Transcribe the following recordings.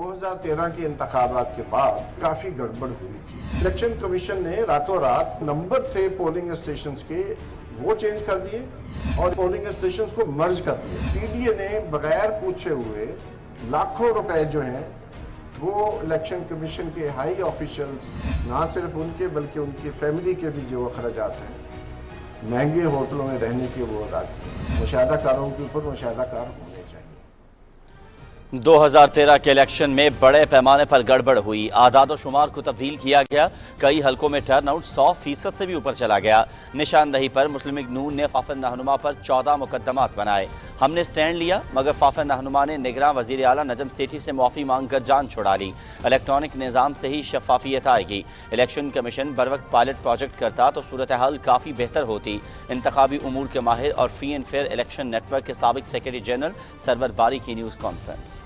2013 के इंतखाबात के बाद काफी गड़बड़ हुई थी। इलेक्शन कमीशन ने रातों रात नंबर थे पोलिंग स्टेशंस के वो चेंज कर दिए और पोलिंग स्टेशंस को मर्ज कर दिए। पीडीए ने बगैर पूछे हुए लाखों रुपए जो हैं वो इलेक्शन कमीशन के हाई ऑफिशियल्स, ना सिर्फ उनके बल्कि उनकी फैमिली के भी जो अखराजात हैं, महंगे होटलों में रहने के वो अदा किए। मुशाहिदाकारों के ऊपर मुशाहिदाकार होने चाहिए। 2013 के इलेक्शन में बड़े पैमाने पर गड़बड़ हुई। आदाद व शुमार को तब्दील किया गया। कई हलकों में टर्न आउट 100% से भी ऊपर चला गया। निशानदही पर मुस्लिम लीग नून ने फाफिन रहनुमा पर 14 मुकदमात बनाए। हमने स्टैंड लिया मगर फाफिन रहनुमा ने निगरान वज़ीर आला नजम सेठी से माफ़ी मांग कर जान छुड़ा ली। इलेक्ट्रॉनिक निज़ाम से ही शफाफियत आएगी। इलेक्शन कमीशन बर वक्त पायलट प्रोजेक्ट करता तो सूरत हाल काफ़ी बेहतर होती। इंतखाबी उमूर के माहिर और free and fair election network के साबिक सेक्रेटरी जनरल सरवर बारी की न्यूज़ कॉन्फ्रेंस।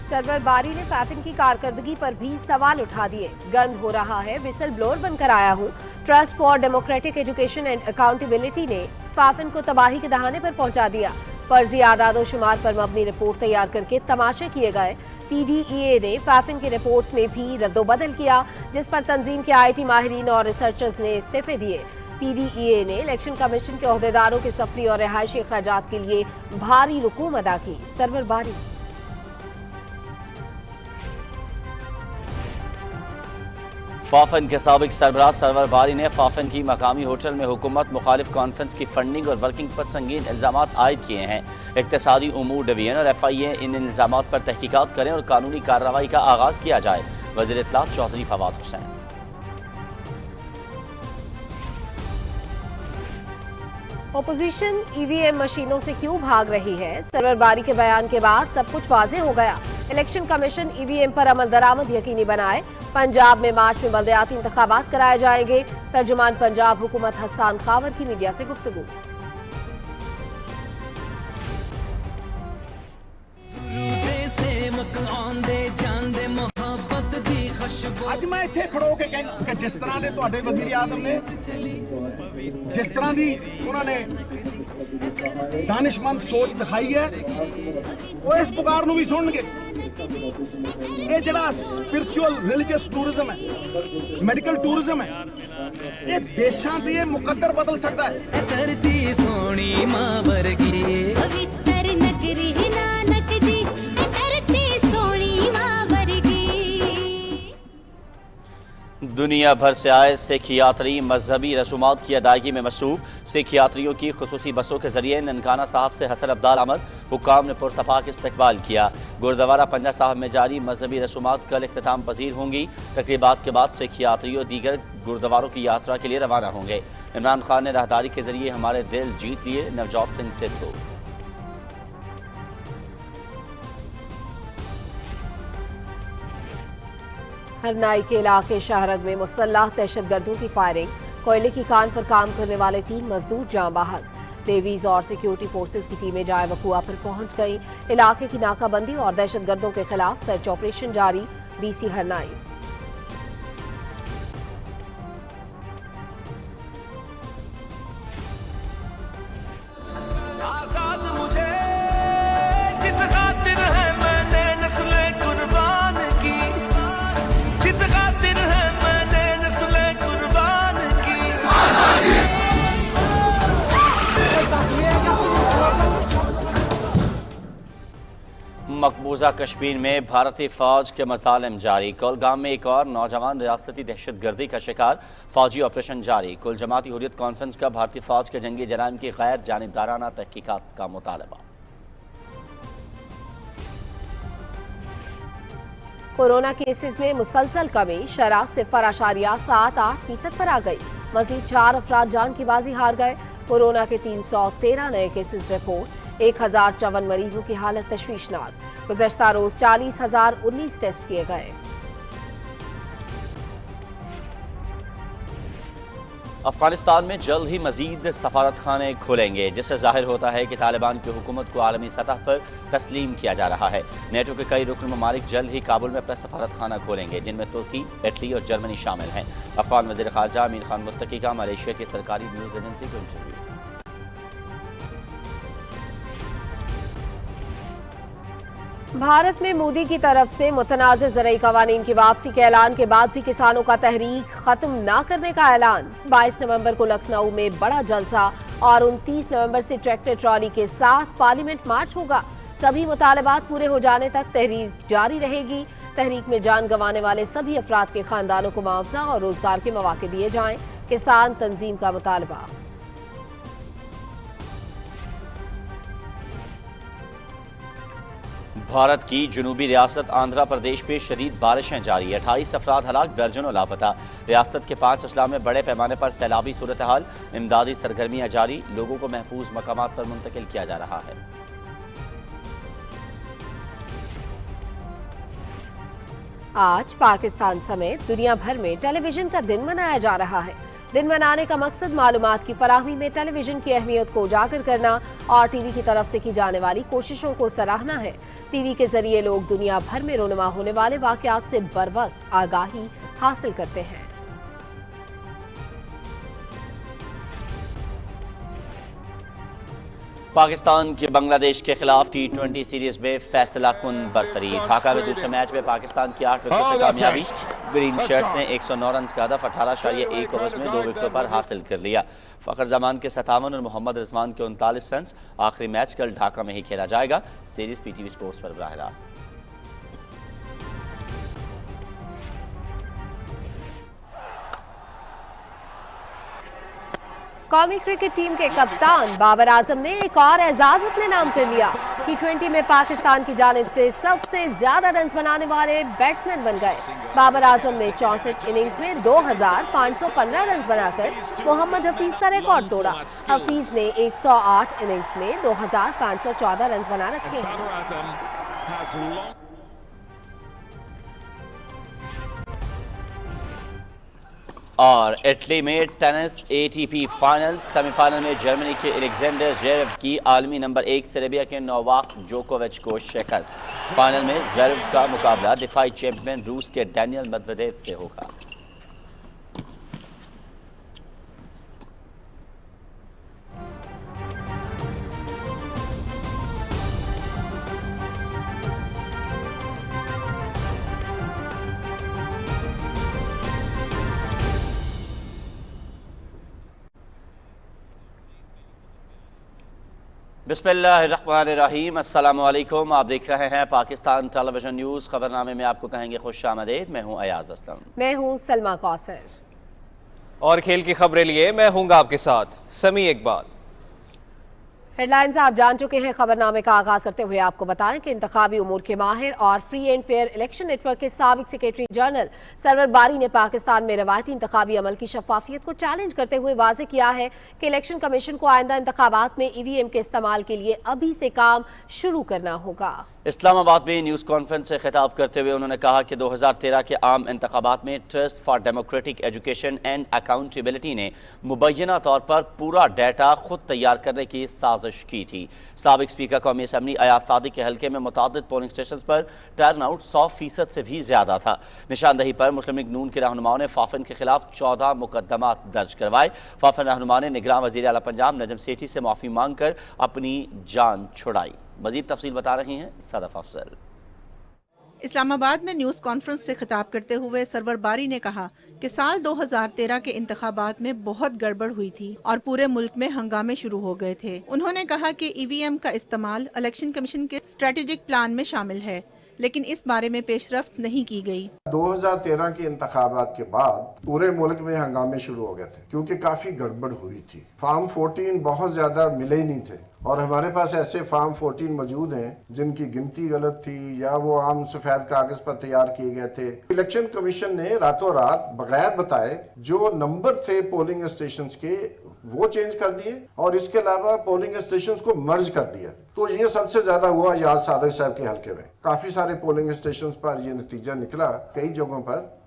सरवर बारी ने फाफिन की कारकर्दगी पर भी सवाल उठा दिए। गंद हो रहा है, विसल ब्लोअर बनकर आया हूँ। Trust for democratic education and accountability ने फाफिन को तबाही के दहाने पर पहुंचा दिया। फर्जी आदाद शुमार पर मबनी रिपोर्ट तैयार करके तमाशे किए गए। TDEA ने फाफिन की रिपोर्ट्स में भी रद्दोबदल किया, जिस पर तंजीम के IT माहिरीन और रिसर्चर्स ने इस्तीफे दिए। TDEA ने इलेक्शन कमीशन के ओहदेदारों के सफरी और रिहायशी अखराजात के लिए भारी रकूम अदा की। सरवर बारी। फाफिन के साबिक सरबराह सरवर बारी ने फाफिन की मकामी होटल में हुकूमत मुखालिफ कॉन्फ्रेंस की फंडिंग और वर्किंग पर संगीन इल्जामात आयद किए हैं। इक्तिसादी उमूर डिवीजन और FIA इन इल्जामात पर तहकीकात करें और कानूनी कार्रवाई का आगाज किया जाए। वज़ीर इत्तलात चौधरी फवाद हुसैन। ओपोजिशन EVM मशीनों से क्यों भाग रही है? सरवर बारी के बयान के बाद सब कुछ वाज़ेह हो गया। इलेक्शन कमीशन EVM पर अमल दरामद यकीनी बनाए। पंजाब में मार्च में बल्दियाती इंतखाबात कराए जाएंगे। तर्जुमान पंजाब हुकूमत हसन खावर की मीडिया से गुफ्तगू। ਅੱਜ ਮੈਂ ਇੱਥੇ ਖੜੋ ਕੇ ਕਿ ਜਿਸ ਤਰ੍ਹਾਂ ਦੇ ਤੁਹਾਡੇ ਵਜ਼ੀਰ ਆਜ਼ਮ ਨੇ, ਜਿਸ ਤਰ੍ਹਾਂ ਦੀ ਉਹਨਾਂ ਨੇ ਦਾਨਿਸ਼ਮੰਦ ਸੋਚ ਦਿਖਾਈ ਹੈ, ਉਹ ਇਸ ਪੁਕਾਰ ਨੂੰ ਵੀ ਸੁਣਨਗੇ। ਇਹ ਜਿਹੜਾ ਸਪਿਰਚੁਅਲ ਰਿਲੀਜੀਅਸ ਟੂਰਿਜ਼ਮ ਹੈ, ਮੈਡੀਕਲ ਟੂਰਿਜ਼ਮ ਹੈ, ਇਹ ਦੇਸ਼ਾਂ ਦੀ ਇਹ ਮੁਕੱਦਰ ਬਦਲ ਸਕਦਾ ਹੈ। ਧਰਤੀ ਸੋਹਣੀ ਮਾਂ ਵਰਗੀ ਪਵਿੱਤਰ ਨਗਰੀ ਨਾਨਕ ਜੀ, ਧਰਤੀ ਸੋਹਣੀ ਮਾਂ ਵਰਗੀ। दुनिया भर से आए सिख यात्री मजहबी रसूमात की अदायगी में मसरूफ। सिख यात्रियों की खुसूसी बसों के जरिए ननकाना साहब से हसन अब्दाल आमद। हुक्काम ने पुरतफाक इस्तकबाल किया। गुरुद्वारा पंजा साहब में जारी मजहबी रसूमात कल इख्तिताम पजीर होंगी। तकरीबात के बाद सिख यात्रियों दीगर गुरुद्वारों की यात्रा के लिए रवाना होंगे। इमरान खान ने राहदारी के जरिए हमारे दिल जीत लिए। नवजोत सिंह सिद्धू। हरनाई के इलाके शाहरग में मुसल्लह दहशतगर्दों की फायरिंग। कोयले की कान पर काम करने वाले 3 मजदूर जान बहक। नेवीज और सिक्योरिटी फोर्सेज की टीमें जाए वकुआ पर पहुंच गई। इलाके की नाकाबंदी और दहशतगर्दों के खिलाफ सर्च ऑपरेशन जारी। DC हरनाई। मकबूजा कश्मीर में भारतीय फौज के मसालिम जारी। कुलगाम में एक और नौजवान रियासती दहशतगर्दी का शिकार। फौजी ऑपरेशन जारी। कुल जमाती हुर्रियत कॉन्फ्रेंस का भारतीय फौज के जंगी जराइम की गैर जानिबदाराना तहकीकात का मुतालबा। कोरोना केसेस में मुसलसल कमी। शरह 0.78% पर आ गई। मजीद 4 अफराद जान की बाजी हार गए। कोरोना के 313 नए केसेस रिपोर्ट। 1054 मरीजों की हालत तशवीशनाक। गुज़श्ता रोज 40,019 टेस्ट किए गए। अफगानिस्तान में जल्द ही मजीद सफारत खाने खुलेंगे, जिससे जाहिर होता है कि तालिबान की हुकूमत को आलमी सतह पर तस्लीम किया जा रहा है। नेटो के कई रुकन ममालिक जल्द ही काबुल में अपना सफारत खाना खोलेंगे, जिनमें तुर्की, इटली और जर्मनी शामिल हैं। अफगान वज़ीर ख़ारजा अमीर खान मुत्तकी का मलेशिया की सरकारी न्यूज़ एजेंसी को इंटरव्यू। भारत में मोदी की तरफ से मुतनाज़ ज़रई क़वानीन की वापसी के ऐलान के बाद भी किसानों का तहरीक खत्म न करने का ऐलान। 22 नवंबर को लखनऊ में बड़ा जलसा और 29 नवंबर से ट्रैक्टर ट्रॉली के साथ पार्लियामेंट मार्च होगा। सभी मुतालबात पूरे हो जाने तक तहरीक जारी रहेगी। तहरीक में जान गंवाने वाले सभी अफराद के खानदानों को मुआवजा और रोजगार के मौके दिए जाएं। किसान तंजीम का मुतालबा। भारत की जनूबी रियासत आंध्र प्रदेश में शदीद बारिशें जारी। 28 अफराद हलाक, दर्जनों लापता। रियासत के 5 अजला में बड़े पैमाने पर सैलाबी सूरत हाल। इमदादी सरगर्मियां जारी, लोगों को महफूज मकामात पर मुंतकिल किया जा रहा है। आज पाकिस्तान समेत दुनिया भर में टेलीविजन का दिन मनाया जा रहा है। दिन मनाने का मकसद मालूमात की फराहमी में टेलीविजन की अहमियत को उजागर करना और टीवी की तरफ से की जाने वाली कोशिशों को सराहना है। टीवी के जरिए लोग दुनिया भर में रोनुमा होने वाले वाकयात से बरवक्त आगाही हासिल करते हैं। पाकिस्तान की बांग्लादेश के खिलाफ T20 सीरीज में फैसला कुन बरतरी। ढाका में दूसरे मैच में पाकिस्तान की 8 विकेट से कामयाबी। ग्रीन शर्ट्स ने 109 रन का हदफ 18.1 ओवर्स में 2 विकेटों पर हासिल कर लिया। फखर जमान के 57 और मोहम्मद रिजवान के 39 रन। आखिरी मैच कल ढाका में ही खेला जाएगा। सीरीज PTV स्पोर्ट्स पर बराह रास्त। कौमी क्रिकेट टीम के कप्तान बाबर आजम ने एक और एजाज अपने नाम कर लिया। T20 में पाकिस्तान की जानिब से सबसे ज्यादा रन बनाने वाले बैट्समैन बन गए। बाबर आजम ने 64 इनिंग्स में 2515 रन बनाकर मोहम्मद हफीज का रिकॉर्ड तोड़ा। हफीज ने 108 इनिंग्स में 2514 रन बना रखे हैं। और इटली में टेनिस ATP फाइनल सेमीफाइनल में जर्मनी के अलेक्जेंडर ज़्वेरेव की आलमी नंबर 1 सर्बिया के नोवाक जोकोविच को शिकस्त। फाइनल में ज़्वेरेव का मुकाबला दिफाई चैंपियन रूस के डैनियल मेदवेदेव से होगा। बिस्मिल्लाहिर्रहमानिर्रहीम, अस्सलामु अलैकुम। आप देख रहे हैं पाकिस्तान टेलीविजन न्यूज़। खबरनामे में आपको कहेंगे खुश आमदीद। मैं हूं अयाज असलम। मैं हूं सलमा कौसर। और खेल की खबरें लिए मैं हूंगा आपके साथ समी इकबाल। हेडलाइंस आप जान चुके हैं। खबरनामे का आगाज करते हुए आपको बताएं कि इंतखाबी उमूर के माहिर और free and fair election network के साबिक सेक्रेटरी जनरल सरवर बारी ने पाकिस्तान में रवायती इंतखाबी अमल की शफाफियत को चैलेंज करते हुए वाज़ेह किया है कि इलेक्शन कमीशन को आइंदा इंतखाबात में EVM के इस्तेमाल के लिए अभी से काम शुरू करना होगा। इस्लामाबाद में न्यूज़ कॉन्फ्रेंस से खिताब करते हुए उन्होंने कहा कि 2013 के आम इंतखाबात में trust for democratic education and accountability ने मुबैना तौर पर पूरा डाटा खुद तैयार करने की साजिश की थी। साबिक स्पीकर कौमी असम्बली अयाज सादिक के हल्के में मुतादिद पोलिंग स्टेशन पर टर्न आउट 100% से भी ज्यादा था। निशानदही पर मुस्लिम लीग नून के रहनुमाओं ने फाफिन के खिलाफ 14 मुकदमात दर्ज करवाए। फाफिन रहनुमा ने निगरान वज़ीर आला पंजाब नजम सेठी से माफ़ी मांग कर अपनी जान छुड़ाई। मजीद तफसील बता रही हैं सदफ अफजल। इस्लामाबाद में न्यूज़ कॉन्फ्रेंस से खिताब करते हुए सरवर बारी ने कहा कि साल 2013 के इंतखाबात में बहुत गड़बड़ हुई थी और पूरे मुल्क में हंगामे शुरू हो गए थे। उन्होंने कहा कि EVM का इस्तेमाल इलेक्शन कमीशन के स्ट्रेटेजिक प्लान में शामिल है, लेकिन इस बारे में पेशरफ्त नहीं की गई। 2013 के इंतखाबात के बाद पूरे मुल्क में हंगामे शुरू हो गए थे क्योंकि काफी गड़बड़ हुई थी। फार्म 14 बहुत ज्यादा मिले ही नहीं थे और हमारे पास ऐसे फार्म 14 मौजूद हैं जिनकी गिनती गलत थी या वो आम सफेद कागज पर तैयार किए गए थे। इलेक्शन कमीशन ने रातों रात बगैर बताए जो नंबर थे पोलिंग स्टेशंस के वो चेंज कर दिए और इसके अलावा पोलिंग स्टेशंस को मर्ज कर दिया। तो ये सबसे ज्यादा हुआ याद सादिक साहब के हल्के में। काफी सारे पोलिंग स्टेशंस पर ये नतीजा निकला। कई जगहों पर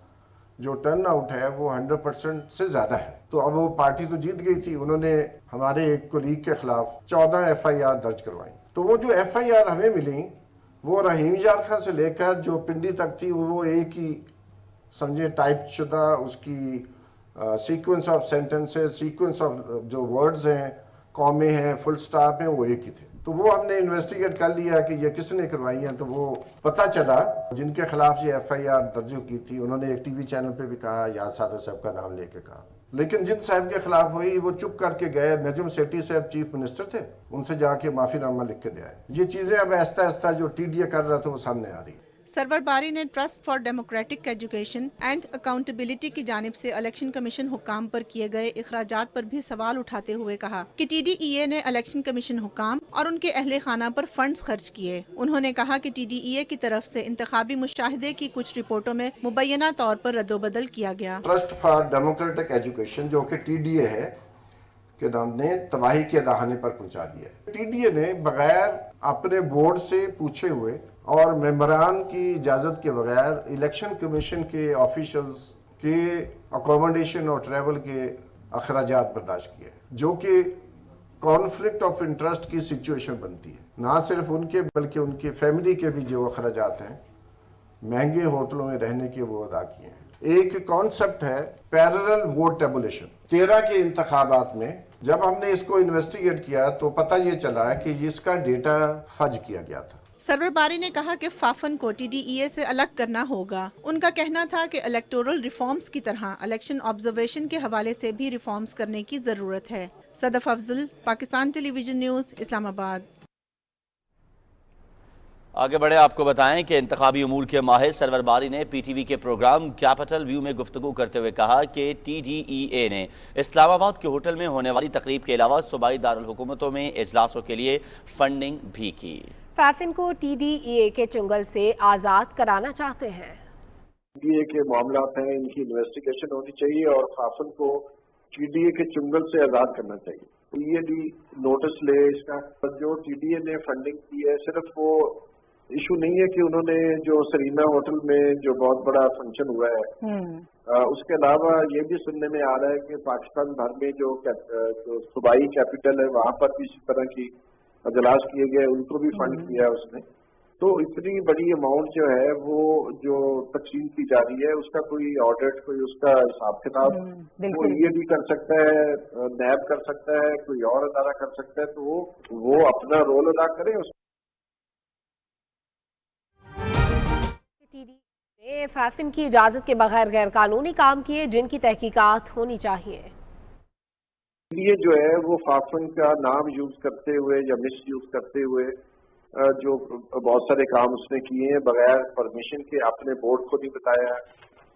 जो टर्न आउट है वो 100% से ज्यादा है। तो अब वो पार्टी तो जीत गई थी, उन्होंने हमारे एक कोलीग के खिलाफ 14 FIR दर्ज करवाई। तो वो जो FIR हमें मिली वो रहीम यार खां से लेकर जो पिंडी तक थी वो एक ही समझे टाइप शुदा उसकी sequence of sentences, sequence of जो वर्ड्स हैं, कॉमे हैं, फुल स्टॉप हैं, वो एक ही थे। तो वो हमने इन्वेस्टिगेट कर लिया कि ये किसने करवाई हैं, तो वो पता चला जिनके खिलाफ ये FIR दर्ज की थी, उन्होंने एक TV चैनल पे भी कहा, याद सादर साहब का नाम लेके कहा। लेकिन जिन साहब के खिलाफ हुई वो चुप करके गए। नजम सेठी साहब चीफ मिनिस्टर थे, उनसे जाके माफीनामा लिख के दे आए। ये चीजें अब आहिस्ता आहिस्ता जो TDA कर रहा था वो सामने आ रही। सरवर बारी ने trust for democratic education and accountability की जानिब से इलेक्शन कमीशन हुक्काम पर किए गए इखराजात पर भी सवाल उठाते हुए कहा कि TDEA ने इलेक्शन कमीशन हुक्काम और उनके अहले खाना पर फंड्स खर्च किए। उन्होंने कहा कि TDEA की तरफ से इंतखाबी मुशाहिदे की कुछ रिपोर्टों में मुबैना तौर पर रद्दोबदल किया गया। ट्रस्ट फॉर डेमोक्रेटिक एजुकेशन जो कि TDA है के नाम ने तबाही के दहाने पर पहुंचा दिया। TDA ने बगैर अपने बोर्ड से पूछे हुए और मेंबरान की इजाज़त के बगैर इलेक्शन कमीशन के ऑफिशियल्स के अकोमोडेशन और ट्रैवल के अखराजात बर्दाश्त किए, जो कि कॉन्फ्लिक्ट ऑफ इंटरेस्ट की सिचुएशन बनती है। ना सिर्फ उनके बल्कि उनके फैमिली के भी जो अखराजात हैं महंगे होटलों में रहने के वो अदा किए हैं। एक कॉन्सेप्ट है पैरेलल वोट टेबुलेशन। 13 के इंतखाबात में जब हमने इसको इन्वेस्टिगेट किया तो पता ये चला कि इसका डेटा फज किया गया था। सरवर बारी ने कहा कि फाफन को TDEA से अलग करना होगा। उनका कहना था कि इलेक्टोरल रिफॉर्म्स की तरह इलेक्शन ऑब्जर्वेशन के हवाले से भी रिफॉर्म्स करने की जरूरत है। Sadaf Afzal, Pakistan television news, Islamabad. आगे बढ़े आपको बताएं कि इंतखाबी उमूर के माहिर सरवर बारी ने PTV के प्रोग्राम कैपिटल व्यू में गुफ्तगू करते हुए कहा कि TDEA ने इस्लामाबाद के होटल में होने वाली तकरीब के अलावा सूबाई दारुल हुकूमतों में इजलासों के लिए फंडिंग भी की। फाफिन को TDEA के चुंगल से आज़ाद कराना चाहते हैं। TDA के मामला हैं, इनकी इन्वेस्टिगेशन होनी चाहिए और फाफिन को TDA के चुंगल से आज़ाद करना चाहिए। ये भी नोटिस ले इसका। जो TDA ने फंडिंग की है, सिर्फ वो इशू नहीं है कि उन्होंने जो सरीना होटल में जो बहुत बड़ा फंक्शन हुआ है, उसके अलावा ये भी सुनने में आ रहा है कि पाकिस्तान भर में जो सूबाई कैपिटल है वहाँ पर भी इसी तरह की अजलास किए गए, उनको भी फंड किया है उसने। तो इतनी बड़ी अमाउंट जो है वो जो तकसीम की जा रही है, उसका कोई ऑडिट, कोई उसका हिसाब किताब वो ये भी कर सकता है, नैब कर सकता है, कोई और अदारा कर सकता है, तो वो अपना रोल अदा करे। TDEA ने फाफिन की इजाजत के बगैर गैर कानूनी काम किए, जिनकी तहकीकात होनी चाहिए। ये जो है वो फाफिन का नाम यूज करते हुए या मिस यूज करते हुए जो बहुत सारे काम उसने किए हैं बगैर परमिशन के, अपने बोर्ड को नहीं बताया,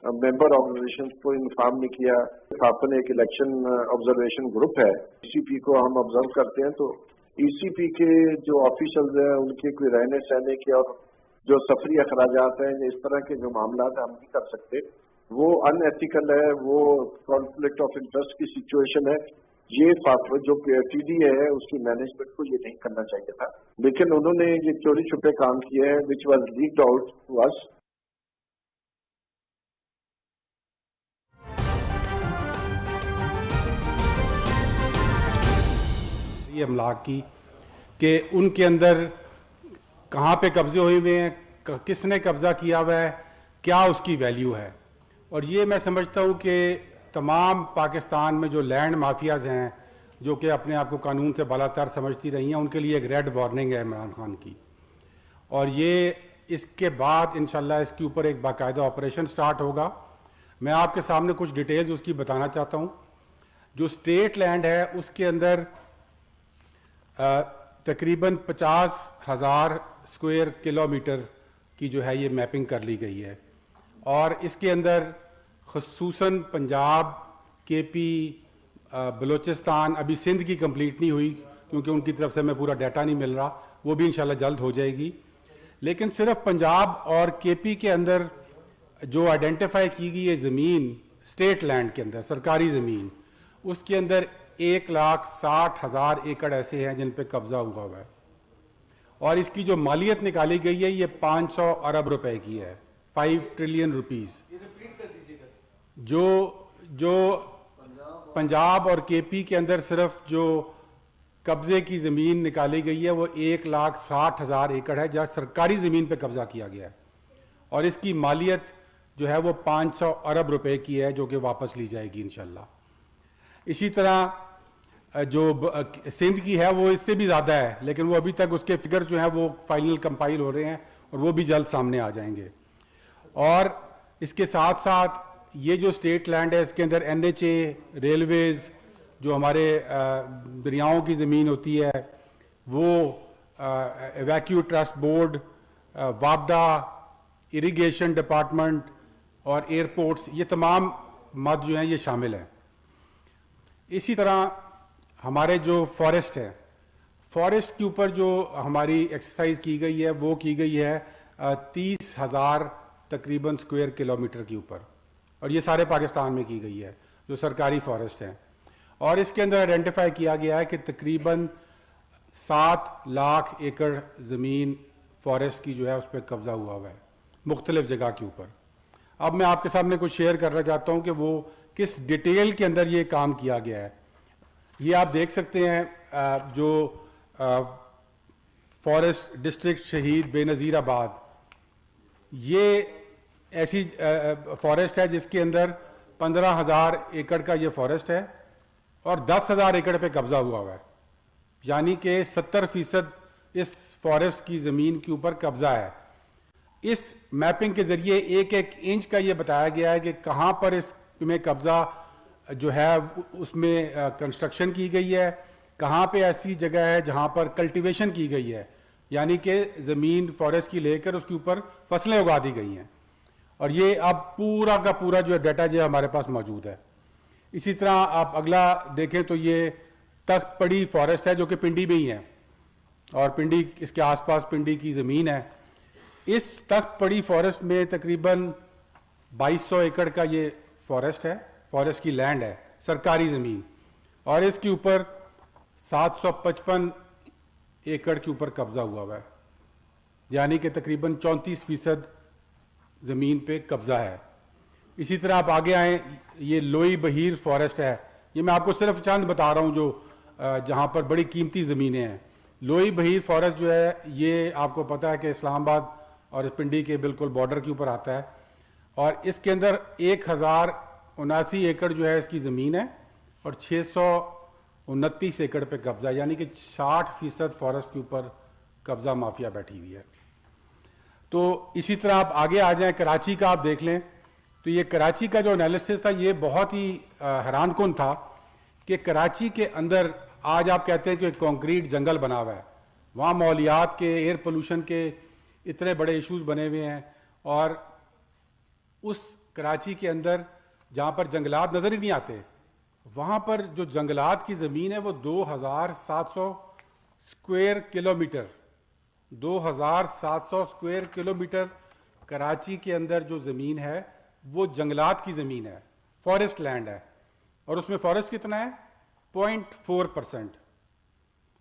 मेंबर ऑर्गेनाइजेशन को इन्फॉर्म नहीं किया। फाफिन एक इलेक्शन ऑब्जर्वेशन ग्रुप है, ECP को हम ऑब्जर्व करते हैं, तो ECP के जो ऑफिशियल्स हैं उनके कोई रहने सहने के और जो सफरी अखराजात हैं, इस तरह के जो मामला हम नहीं कर सकते, वो अनएथिकल है, वो कॉन्फ्लिक्ट ऑफ इंटरेस्ट की सिचुएशन है। ये जो TDA है उसकी मैनेजमेंट को ये नहीं करना चाहिए था, लेकिन उन्होंने ये चोरी छुपे काम किए हैं, which was leaked out to us. ये अमलाक की कि उनके अंदर कहाँ पे कब्जे हुए हुए हैं, किसने कब्जा किया हुआ है, क्या उसकी वैल्यू है। और ये मैं समझता हूँ कि तमाम पाकिस्तान में जो लैंड माफियाज हैं, जो कि अपने आप को कानून से बालातर समझती रही हैं, उनके लिए एक रेड वार्निंग है इमरान खान की। और ये इसके बाद इंशाल्लाह इसके ऊपर एक बाकायदा ऑपरेशन स्टार्ट होगा। मैं आपके सामने कुछ डिटेल्स उसकी बताना चाहता हूँ। जो स्टेट लैंड है उसके अंदर तकरीबन 50,000 स्क्वायर किलोमीटर की जो है ये मैपिंग कर ली गई है। और इसके अंदर ख़ुसूसन पंजाब, KP, बलूचिस्तान, अभी सिंध की कंप्लीट नहीं हुई क्योंकि उनकी तरफ से हमें पूरा डाटा नहीं मिल रहा, वो भी इंशाल्लाह जल्द हो जाएगी। लेकिन सिर्फ पंजाब और KP के अंदर जो आइडेंटिफाई की गई है ज़मीन स्टेट लैंड के अंदर, सरकारी ज़मीन, उसके अंदर 1,60,000 एकड़ ऐसे हैं जिन पे कब्जा हुआ है। और इसकी जो मालियत निकाली गई है ये 500 अरब रुपए की है, 5 ट्रिलियन रुपीस। जो पंजाब और KP के अंदर सिर्फ जो कब्जे की ज़मीन निकाली गई है वो 1,60,000 एकड़ है, जहाँ सरकारी ज़मीन पे कब्जा किया गया है। और इसकी मालियत जो है वो 500 अरब रुपए की है, जो कि वापस ली जाएगी इंशाल्लाह। इसी तरह جو سندھ کی ہے وہ اس سے بھی زیادہ ہے، لیکن وہ ابھی تک اس کے فگر جو ہیں وہ فائنل کمپائل ہو رہے ہیں اور وہ بھی جلد سامنے آ جائیں گے. اور اس کے ساتھ ساتھ یہ جو اسٹیٹ لینڈ ہے اس کے اندر NHA، ریلویز، جو ہمارے دریاؤں کی زمین ہوتی ہے وہ، evacuee trust board, وابڈا، irrigation department اور ایئرپورٹس، یہ تمام مد جو ہیں یہ شامل ہیں. اسی طرح ہمارے جو فارسٹ ہے، فارسٹ کے اوپر جو ہماری ایکسرسائز کی گئی ہے وہ کی گئی ہے 30,000 تقریباً اسکوائر کلومیٹر کے اوپر، اور یہ سارے پاکستان میں کی گئی ہے جو سرکاری فارسٹ ہیں. اور اس کے اندر آئیڈینٹیفائی کیا گیا ہے کہ تقریباً 7 لاکھ ایکڑ زمین فارسٹ کی جو ہے اس پہ قبضہ ہوا ہے مختلف جگہ کے اوپر. اب میں آپ کے سامنے کچھ شیئر کرنا چاہتا ہوں کہ وہ کس ڈیٹیل کے اندر یہ کام کیا گیا ہے. یہ آپ دیکھ سکتے ہیں جو فارسٹ ڈسٹرکٹ شہید بے نظیر آباد، یہ ایسی فارسٹ ہے جس کے اندر 15,000 ایکڑ کا یہ فارسٹ ہے اور 10,000 ایکڑ پہ قبضہ ہوا ہے، یعنی کہ 70% اس فارسٹ کی زمین کے اوپر قبضہ ہے. اس میپنگ کے ذریعے ایک ایک انچ کا یہ بتایا گیا ہے کہ کہاں پر اس میں قبضہ جو ہے اس میں کنسٹرکشن کی گئی ہے، کہاں پہ ایسی جگہ ہے جہاں پر کلٹیویشن کی گئی ہے، یعنی کہ زمین فارسٹ کی لے کر اس کے اوپر فصلیں اگا دی گئی ہیں. اور یہ اب پورا کا پورا جو ڈیٹا جو ہمارے پاس موجود ہے. اسی طرح آپ اگلا دیکھیں تو یہ تخت پڑی فارسٹ ہے جو کہ پنڈی میں ہی ہے، اور پنڈی اس کے آس پاس پنڈی کی زمین ہے. اس تخت پڑی فارسٹ میں تقریباً 2200 ایکڑ کا یہ فارسٹ ہے، فارسٹ کی لینڈ ہے، سرکاری زمین، اور اس کے اوپر 755 ایکڑ کے اوپر قبضہ ہوا ہے، یعنی کہ تقریباً 34% زمین پہ قبضہ ہے. اسی طرح آپ آگے آئیں، یہ لوئی بہیر فارسٹ ہے. یہ میں آپ کو صرف چند بتا رہا ہوں جو جہاں پر بڑی قیمتی زمینیں ہیں. لوئی بہیر فارسٹ جو ہے یہ آپ کو پتہ ہے کہ اسلام آباد اور پنڈی کے بالکل بارڈر کے اوپر آتا ہے، اور اس کے اندر 1079 ایکڑ جو ہے اس کی زمین ہے اور 629 ایکڑ پہ قبضہ، یعنی کہ 60% فارسٹ کے اوپر قبضہ مافیا بیٹھی ہوئی ہے. تو اسی طرح آپ آگے آ جائیں، کراچی کا آپ دیکھ لیں تو یہ کراچی کا جو انالیسس تھا یہ بہت ہی حیران کن تھا کہ کراچی کے اندر آج آپ کہتے ہیں کہ کنکریٹ جنگل بنا ہوا ہے، وہاں ماحولیات کے، ایئر پولوشن کے اتنے بڑے ایشوز بنے ہوئے ہیں، اور اس کراچی کے اندر جہاں پر جنگلات نظر ہی نہیں آتے، وہاں پر جو جنگلات کی زمین ہے وہ 2700 square kilometre, 2700 square kilometre Karachi کے اندر جو زمین ہے وہ جنگلات کی زمین ہے، فارسٹ لینڈ ہے. اور اس میں فارسٹ کتنا ہے؟ 0.4%.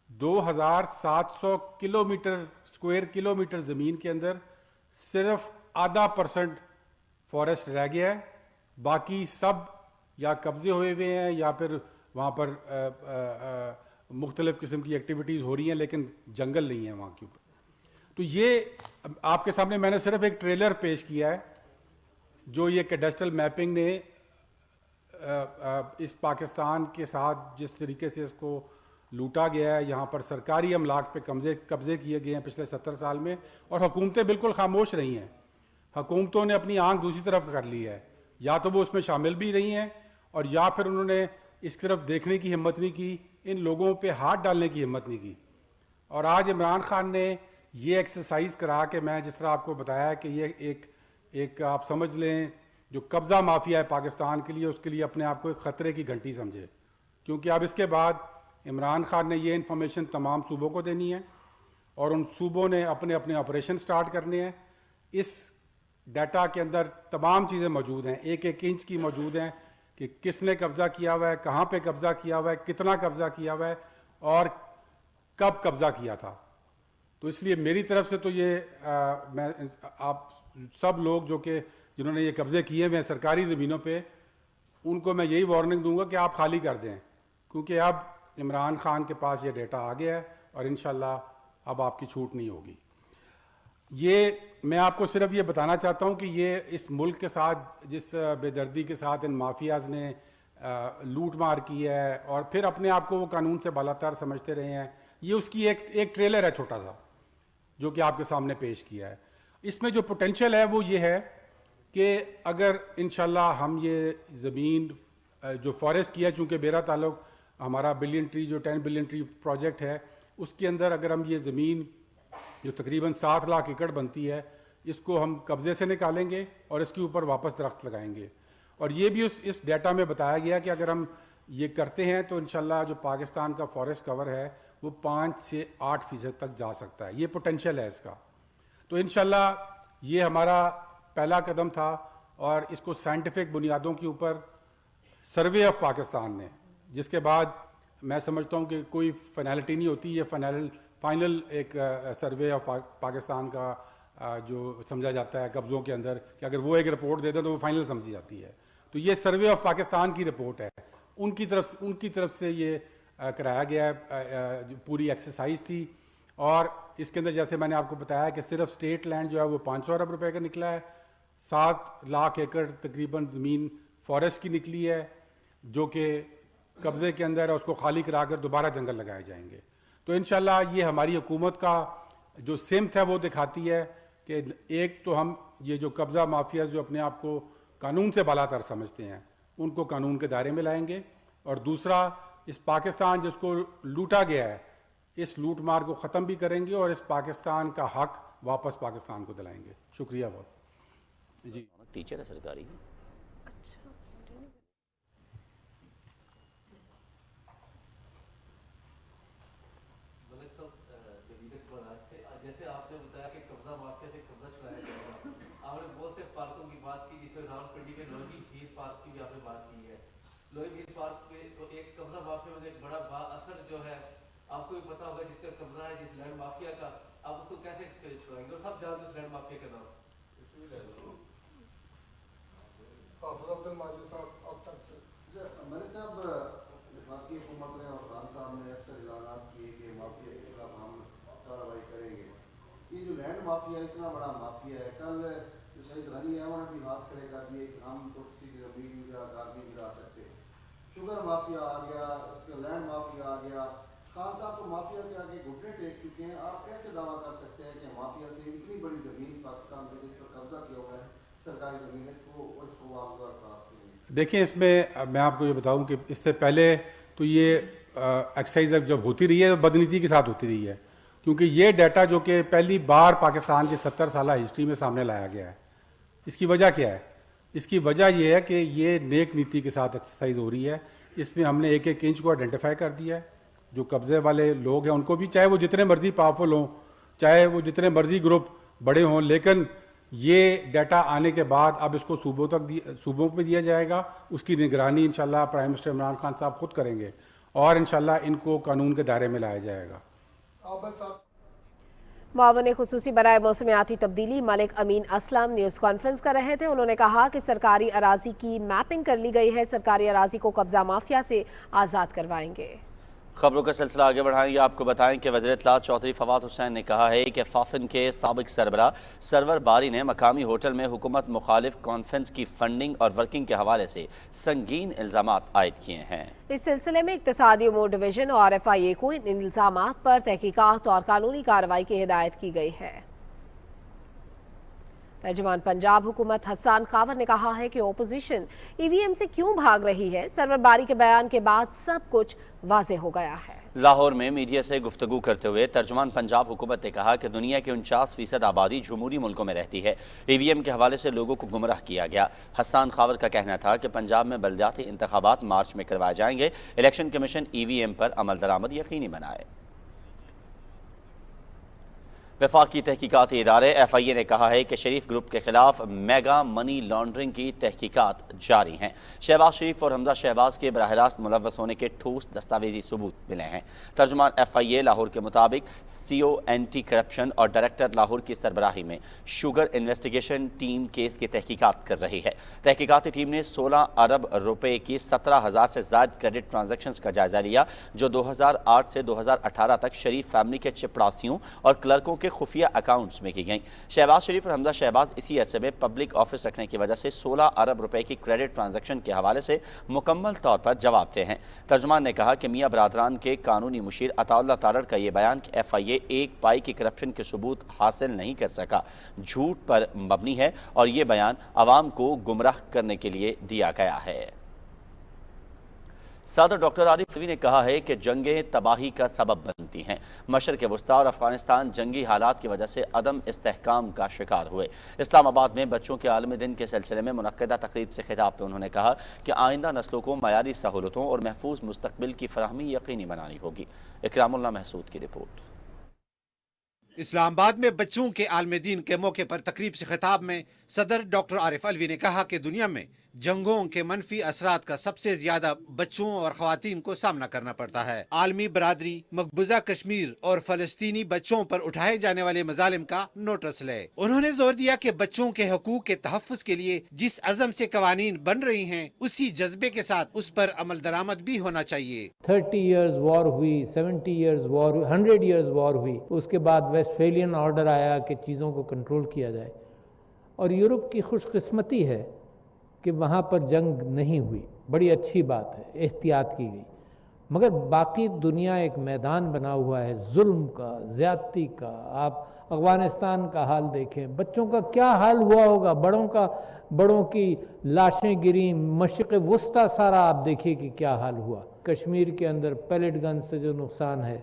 2700 کلومیٹر اسکوائر کلومیٹر زمین کے اندر صرف 0.5% فارسٹ رہ گیا ہے، باقی سب یا قبضے ہوئے ہوئے ہیں یا پھر وہاں پر مختلف قسم کی ایکٹیویٹیز ہو رہی ہیں، لیکن جنگل نہیں ہے وہاں کے اوپر. تو یہ آپ کے سامنے میں نے صرف ایک ٹریلر پیش کیا ہے جو یہ کیڈسٹرل میپنگ نے اس پاکستان کے ساتھ جس طریقے سے اس کو لوٹا گیا ہے، یہاں پر سرکاری املاک پہ قبضے کیے گئے ہیں پچھلے 70 سال میں، اور حکومتیں بالکل خاموش رہی ہیں. حکومتوں نے اپنی آنکھ دوسری طرف کر لی ہے، یا تو وہ اس میں شامل بھی رہی ہیں اور یا پھر انہوں نے اس طرف دیکھنے کی ہمت نہیں کی، ان لوگوں پہ ہاتھ ڈالنے کی ہمت نہیں کی. اور آج عمران خان نے یہ ایکسرسائز کرا کہ میں جس طرح آپ کو بتایا کہ یہ ایک آپ سمجھ لیں جو قبضہ مافیا ہے پاکستان کے لیے، اس کے لیے اپنے آپ کو ایک خطرے کی گھنٹی سمجھے، کیونکہ اب اس کے بعد عمران خان نے یہ انفارمیشن تمام صوبوں کو دینی ہے اور ان صوبوں نے اپنے اپنے آپریشن سٹارٹ کرنے ہیں. اس ڈیٹا کے اندر تمام چیزیں موجود ہیں، ایک ایک انچ کی موجود ہیں کہ کس نے قبضہ کیا ہوا ہے، کہاں پہ قبضہ کیا ہوا ہے، کتنا قبضہ کیا ہوا ہے اور کب قبضہ کیا تھا. تو اس لیے میری طرف سے تو یہ میں آپ سب لوگ جو کہ جنہوں نے یہ قبضے کیے ہوئے ہیں سرکاری زمینوں پہ، ان کو میں یہی وارننگ دوں گا کہ آپ خالی کر دیں، کیونکہ اب عمران خان کے پاس یہ ڈیٹا آ گیا ہے اور انشاءاللہ اب آپ کی چھوٹ نہیں ہوگی. یہ میں آپ کو صرف یہ بتانا چاہتا ہوں کہ یہ اس ملک کے ساتھ جس بے دردی کے ساتھ ان مافیاز نے लूट मार की है और फिर अपने आप को वो कानून से बालातर समझते रहे हैं, ये उसकी एक ट्रेलर है छोटा सा जो कि आपके सामने पेश किया है। इसमें जो पोटेंशियल है वो ये है कि अगर इंशाल्लाह हम ये ज़मीन जो फॉरेस्ट की है, चूँकि बेरा ताल्लुक हमारा बिलियन ट्री जो 10 बिलियन ट्री प्रोजेक्ट है उसके अंदर अगर हम ये ज़मीन जो तकरीबन 7 लाख एकड़ बनती है इसको हम कब्ज़े से निकालेंगे और इसके ऊपर वापस दरख्त लगाएंगे। और ये भी इस डाटा में बताया गया कि अगर हम ये करते हैं तो इंशाल्लाह जो पाकिस्तान का फॉरेस्ट कवर है वो 5 से 8% तक जा सकता है। ये पोटेंशियल है इसका। तो इंशाल्लाह ये हमारा पहला कदम था और इसको साइंटिफिक बुनियादों के ऊपर सर्वे ऑफ पाकिस्तान ने, जिसके बाद मैं समझता हूँ कि कोई फाइनलिटी नहीं होती, ये फाइनल एक सर्वे ऑफ पाकिस्तान का जो समझा जाता है कब्ज़ों के अंदर कि अगर वो एक रिपोर्ट दे दें तो वो फाइनल समझी जाती है। तो ये सर्वे ऑफ पाकिस्तान की रिपोर्ट है, उनकी तरफ से ये कराया गया है, जो पूरी एक्सरसाइज थी। और इसके अंदर जैसे मैंने आपको बताया कि सिर्फ स्टेट लैंड जो है वो 500 अरब रुपए का निकला है, 7 लाख एकड़ तकरीबन ज़मीन फॉरेस्ट की निकली है जो कि कब्ज़े के अंदर है, उसको खाली कराकर दोबारा जंगल लगाए जाएंगे। तो इंशाल्लाह ये हमारी हुकूमत का जो सिमत है वो दिखाती है कि एक तो हम ये जो कब्ज़ा माफिया जो अपने आप को कानून से बालातर समझते हैं उनको कानून के दायरे में लाएंगे, और दूसरा इस पाकिस्तान जिसको लूटा गया है इस लूट मार को ख़त्म भी करेंगे और इस पाकिस्तान का हक वापस पाकिस्तान को दिलाएंगे। शुक्रिया बहुत जी। टीचर है सरकारी। जैसे आपने बताया कि कब्जा माफिया से कब्जा छुड़ाया जाएगा, आपने बहुत से पार्कों की बात की, जिसमें रावलपिंडी में लोही भीड़ पार्क की भी आपने बात की है। लोही भीड़ पार्क में तो एक कब्जा माफिया में एक बड़ा असर जो है आपको भी पता होगा, जिसका कब्जा है जिस लैंड माफिया का, आप उसको कैसे छुड़ाएंगे? और सब जानते हैं लैंड माफिया का नाम। मलिक साहब, वफाकी हुकूमत ने और खान साहब ने अक्सर ऐलान किए कि माफिया के खिलाफ हम कार्रवाई करेंगे। ये जो लैंड माफिया इतना बड़ा माफिया है, कल जो सईद गनी है उन्होंने भी हाथ खड़े कर दिए कि हम तो किसी की जमीन या घर नहीं गिरा सकते। शुगर माफिया आ गया, इसके लैंड माफिया आ गया। खान साहब तो माफिया के आगे घुटने टेक चुके हैं। आप कैसे दावा कर सकते हैं कि माफिया से इतनी बड़ी जमीन पाकिस्तान में जिस पर कब्जा किया हुआ है, सरकारी जमीन, इसको आप क्रॉस करेंगे? देखिए, इसमें मैं आपको ये बताऊं कि इससे पहले तो ये एक्सरसाइज जब होती रही है बदनीति के साथ होती रही है, क्योंकि ये डाटा जो कि पहली बार पाकिस्तान की 70 साल हिस्ट्री में सामने लाया गया है। इसकी वजह क्या है? इसकी वजह ये है कि ये नेक नीति के साथ एक्सरसाइज हो रही है। इसमें हमने एक एक इंच को आइडेंटिफाई कर दिया है। जो कब्जे वाले लोग हैं उनको भी, चाहे वो जितने मर्जी पावरफुल हों, चाहे वो जितने मर्जी ग्रुप बड़े हों, लेकिन ये डाटा आने के बाद अब इसको सूबों पे दिया जाएगा। उसकी निगरानी इंशाल्लाह प्राइम मिनिस्टर इमरान खान साहब खुद करेंगे और इंशाल्लाह इनको कानून के दायरे में लाया जाएगा। मुआवन खुसूसी बराए मौसमियाती तब्दीली मलिक अमीन असलम न्यूज़ कॉन्फ्रेंस कर रहे थे। उन्होंने कहा कि सरकारी अराजी की मैपिंग कर ली गई है, सरकारी अराजी को कब्जा माफिया से आज़ाद करवाएंगे। खबरों का सिलसिला आगे बढ़ाएंगे। आपको बताएं कि वज़ीर इत्तलात चौधरी फवाद हुसैन ने कहा है कि फाफिन के साबिक सरबरा सरवर बारी ने मकामी होटल में हुकूमत मुखालिफ कॉन्फ्रेंस की फंडिंग और वर्किंग के हवाले से संगीन इल्ज़ामात आयद किए हैं। इस सिलसिले में इक़्तिसादी उमूर डिवीज़न और FIA को इन इल्ज़ामात पर तहकीकात और कानूनी कार्रवाई की हिदायत की गई है। तर्जुमान पंजाब हुकूमत हसन खावर ने कहा है कि ओपोजिशन EVM से क्यों भाग रही है। सरवर बारी के बयान के बाद सब कुछ वाज़ेह हो गया है। लाहौर में मीडिया से गुफ्तगू करते हुए तर्जुमान पंजाब हुकूमत ने कहा कि दुनिया की 49% आबादी जमहूरी मुल्कों में रहती है। EVM के हवाले से लोगों को गुमराह किया गया। हसन खावर का कहना था कि पंजाब में बल्दियाती इंतखाबात मार्च में करवाए जाएंगे। इलेक्शन कमीशन EVM पर अमल दरामद यकीनी बनाए। वफाकी तहकीकाती इदारे FIA ने कहा है कि शरीफ ग्रुप के खिलाफ मेगा मनी लॉन्ड्रिंग की तहकीकात जारी हैं। शहबाज शरीफ और हमजा शहबाज के बराह रास्त मुलव्वस होने के ठोस दस्तावेजी सबूत मिले हैं। तर्जुमान FIA लाहौर के मुताबिक CO एंटी करप्शन और डायरेक्टर लाहौर की सरबराही में शुगर इन्वेस्टिगेशन टीम केस की तहकीकात कर रही है। तहकीकाती टीम ने 16 अरब रुपए की 17,000 से ज़ायद क्रेडिट ट्रांजैक्शंस का जायजा लिया जो 2008 से 2018 तक शरीफ फैमिली के चपड़ासियों और क्लर्कों के के खुफिया अकाउंट्स में की गई। शहबाज शरीफ और हमजा शहबाज इसी अरसे में पब्लिक ऑफिस रखने की वजह से 16 अरब रुपए की क्रेडिट ट्रांजैक्शन के हवाले से मुकम्मल तौर पर जवाबदेह हैं। तर्जुमान ने कहा कि मियां बरादरान के कानूनी मुशीर अताउल्लाह तारड़ का ये बयान कि FIA एक पाई की करप्शन के सबूत हासिल नहीं कर सका झूठ पर मबनी है और ये बयान अवाम को गुमराह करने के लिए दिया गया है। सदर डॉक्टर आरिफ अलवी ने कहा है कि जंगें तबाही का सबब बनती हैं। मशरक़ वस्ता और अफगानिस्तान जंगी हालात की वजह से अदम इस्तेहकाम का शिकार हुए। इस्लामाबाद में बच्चों के आलमी दिन के सिलसिले में मुनक्किदा तकरीब से खिताब में उन्होंने कहा कि आइंदा नस्लों को मयारी सहूलतों और महफूज मुस्तकबिल की फराहमी यकीनी बनानी होगी। इकरामुल्लाह महसूद की रिपोर्ट। इस्लामाबाद में बच्चों के आलमी दिन के मौके पर तकरीब से खिताब में सदर डॉक्टर आरिफ अलवी ने कहा कि दुनिया में जंगों के मनफी असरात का सबसे ज्यादा बच्चों और ख्वातीन को सामना करना पड़ता है। आलमी बरादरी मकबूजा कश्मीर और फलस्तीनी बच्चों पर उठाए जाने वाले मजालिम का नोटिस ले। उन्होंने जोर दिया कि बच्चों के हकूक के तहफ़्फ़ुज़ के लिए जिस अज़म से कवानीन बन रही हैं उसी जज्बे के साथ उस पर अमल दरामद भी होना चाहिए। 30 इयर्स वॉर हुई, 70 इयर्स वॉर, 100 इयर्स वॉर हुई, उसके बाद वेस्टफेलियन ऑर्डर आया कि चीज़ों को कंट्रोल किया जाए और यूरोप की खुशकिस्मती है कि वहाँ पर जंग नहीं हुई। बड़ी अच्छी बात है, एहतियात की गई, मगर बाकी दुनिया एक मैदान बना हुआ है जुल्म का, ज़्यादती का। आप अफ़गानिस्तान का हाल देखें, बच्चों का क्या हाल हुआ होगा, बड़ों की लाशें गिरी, मशरिक़ वस्ता सारा आप देखिए कि क्या हाल हुआ। कश्मीर के अंदर पैलेट गन से जो नुकसान है,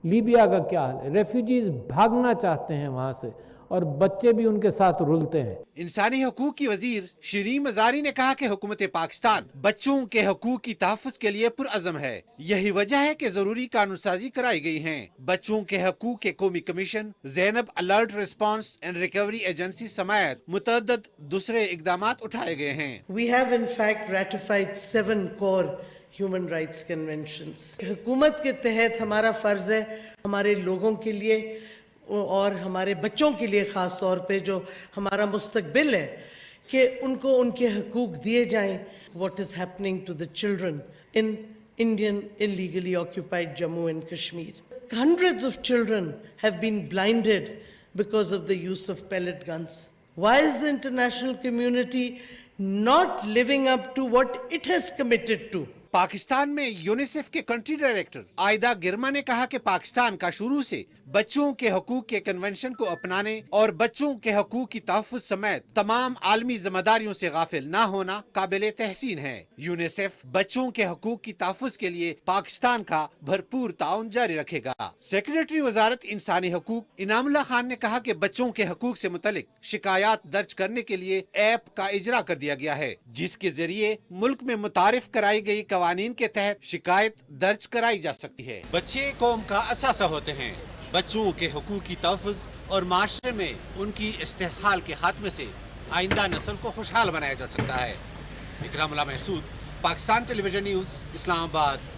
लीबिया का क्या हाल है, रेफ्यूजीज़ भागना चाहते हैं वहाँ से और बच्चे भी उनके साथ रुलते हैं। इंसानी हकूक की वजीर शरीम मज़ारी ने कहा कि हुकूमत पाकिस्तान बच्चों के हकूक की तहफ़्फ़ुज़ के लिए पुरअज़म है। यही वजह है कि जरूरी कानून साजी कराई गई है। बच्चों के हकूक के कौमी commission, Zainab alert response and recovery agency समेत मुतअद्दिद दूसरे इक़दाम उठाए गए हैं। We have in fact ratified 7 core human rights conventions. हुकूमत के तहत हमारा फ़र्ज़ है हमारे लोगों के लिए और हमारे बच्चों के लिए ख़ास तौर पे जो हमारा मुस्तकबिल है कि उनको उनके हकूक़ दिए जाएं। What is happening to the children in Indian illegally occupied Jammu and Kashmir? Hundreds of children have been blinded because of the use of pellet guns. Why is the international community not living up to what it has committed to? Pakistan में UNICEF के country director आयदा गिरमा ने कहा कि पाकिस्तान का शुरू से बच्चों के हकूक के कन्वेंशन को अपनाने और बच्चों के हकूक की तहफ़्फ़ुज़ समेत तमाम आलमी जिम्मेदारियों से गाफिल न होना काबिल तहसीन है। यूनिसेफ बच्चों के हकूक की तहफ़्फ़ुज़ के लिए पाकिस्तान का भरपूर ताउन जारी रखेगा। सेक्रेटरी वजारत इंसानी हकूक इनामुल्लाह खान ने कहा कि बच्चों के हकूक से मुतल्लिक शिकायत दर्ज करने के लिए ऐप का इजरा कर दिया गया है, जिसके जरिए मुल्क में मुतारिफ कराई गई कवानीन के तहत शिकायत दर्ज कराई जा सकती है। बच्चे कौम का असासा होते हैं। बच्चों के हकूक की तहफ़्फ़ुज़ और माशरे में उनकी इस्तेहसाल के खात्मे से आइंदा नस्ल को खुशहाल बनाया जा सकता है। Ikramullah Mehsud, Pakistan television news, Islamabad.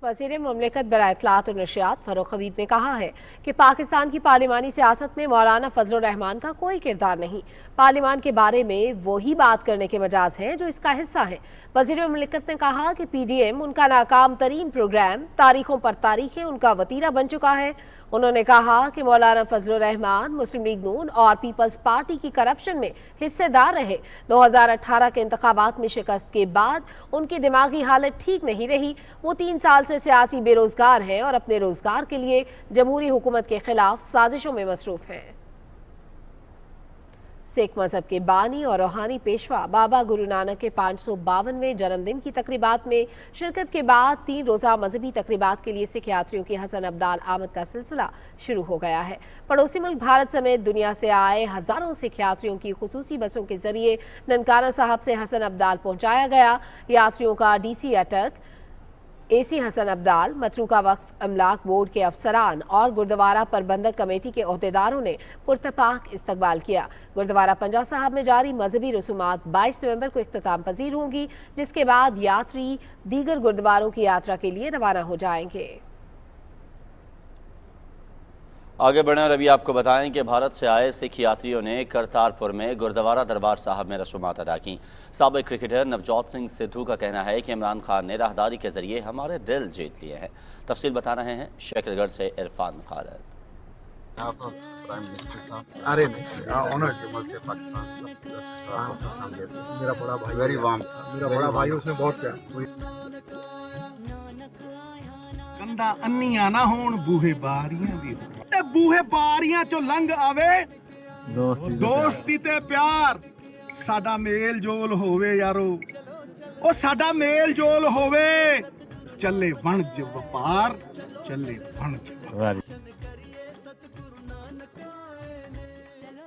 वज़ीर मुमलिकत बराए इत्तलाआत और नशियात फ़ारूक हबीब ने कहा है कि पाकिस्तान की पार्लिमानी सियासत में मौलाना फजलुर रहमान का कोई किरदार नहीं। पार्लिमान के बारे में वही बात करने के मजाज हैं जो इसका हिस्सा है। वज़ीर मुमलिकत ने कहा कि PDM उनका नाकाम तरीन प्रोग्राम, तारीखों पर तारीखें उनका वतीरा बन चुका है। उन्होंने कहा कि मौलाना फजलुर रहमान मुस्लिम लीग नून और पीपल्स पार्टी की करप्शन में हिस्सेदार रहे। 2018 के इंतखाबात में शिकस्त के बाद उनकी दिमागी हालत ठीक नहीं रही। वो 3 साल से सियासी बेरोजगार हैं और अपने रोजगार के लिए जमहूरी हुकूमत के खिलाफ साजिशों में मसरूफ हैं। सिख मजहब के बानी और रूहानी पेशवा बाबा गुरु नानक के 552वें जन्मदिन की तकरीबात में शिरकत के बाद 3 रोज़ा मजहबी तकरीबात के लिए सिख यात्रियों की हसन अब्दाल आमद का सिलसिला शुरू हो गया है। पड़ोसी मुल्क भारत समेत दुनिया से आए हज़ारों सिख यात्रियों की खुसूसी बसों के जरिए ननकाना साहब से हसन अब्दाल पहुँचाया गया। यात्रियों का DC अटक, AC हसन अब्दाल, मतरूका वक्फ अमलाक बोर्ड के अफसरान और गुरुद्वारा प्रबंधक कमेटी के ओहदेदारों ने पुरतपाक इस्तकबाल किया। गुरुद्वारा पंजा साहब में जारी मजहबी रसूमात 22 नवंबर को इख्तिताम पजीर होंगी, जिसके बाद यात्री दीगर गुरुद्वारों की यात्रा के लिए रवाना हो जाएंगे। आगे बढ़ें और अभी आपको बताएं कि भारत से आए सिख यात्रियों ने करतारपुर में गुरुद्वारा दरबार साहब में रसूमात अदा की। साबिक क्रिकेटर नवजोत सिंह सिद्धू का कहना है कि इमरान खान ने राहदारी के जरिए हमारे दिल जीत लिए हैं। तफसील बता रहे हैं शेखरगढ़ से इरफान खालिद। प्राइम मिनिस्टर साहब अरे नहीं ऑनर्ड मेरा बड़ा भाई वेरी वार्म मेरा बड़ा भाई उसने बहुत प्यार ਕੰਦਾ ਅੰਨੀਆਂ ਨਾ ਹੋਣ ਬੂਹੇ ਬਾਰੀਆਂ ਵੀ ਤੇ ਬੂਹੇ ਬਾਰੀਆਂ ਚੋਂ ਲੰਘ ਆਵੇ ਦੋਸਤੀ ਤੇ ਪਿਆਰ ਸਾਡਾ ਮੇਲ ਜੋਲ ਹੋਵੇ ਯਾਰੋ ਉਹ ਸਾਡਾ ਮੇਲ ਜੋਲ ਹੋਵੇ ਚੱਲੇ ਵਣਜ ਵਪਾਰ ਚੱਲੇ ਵਣਜ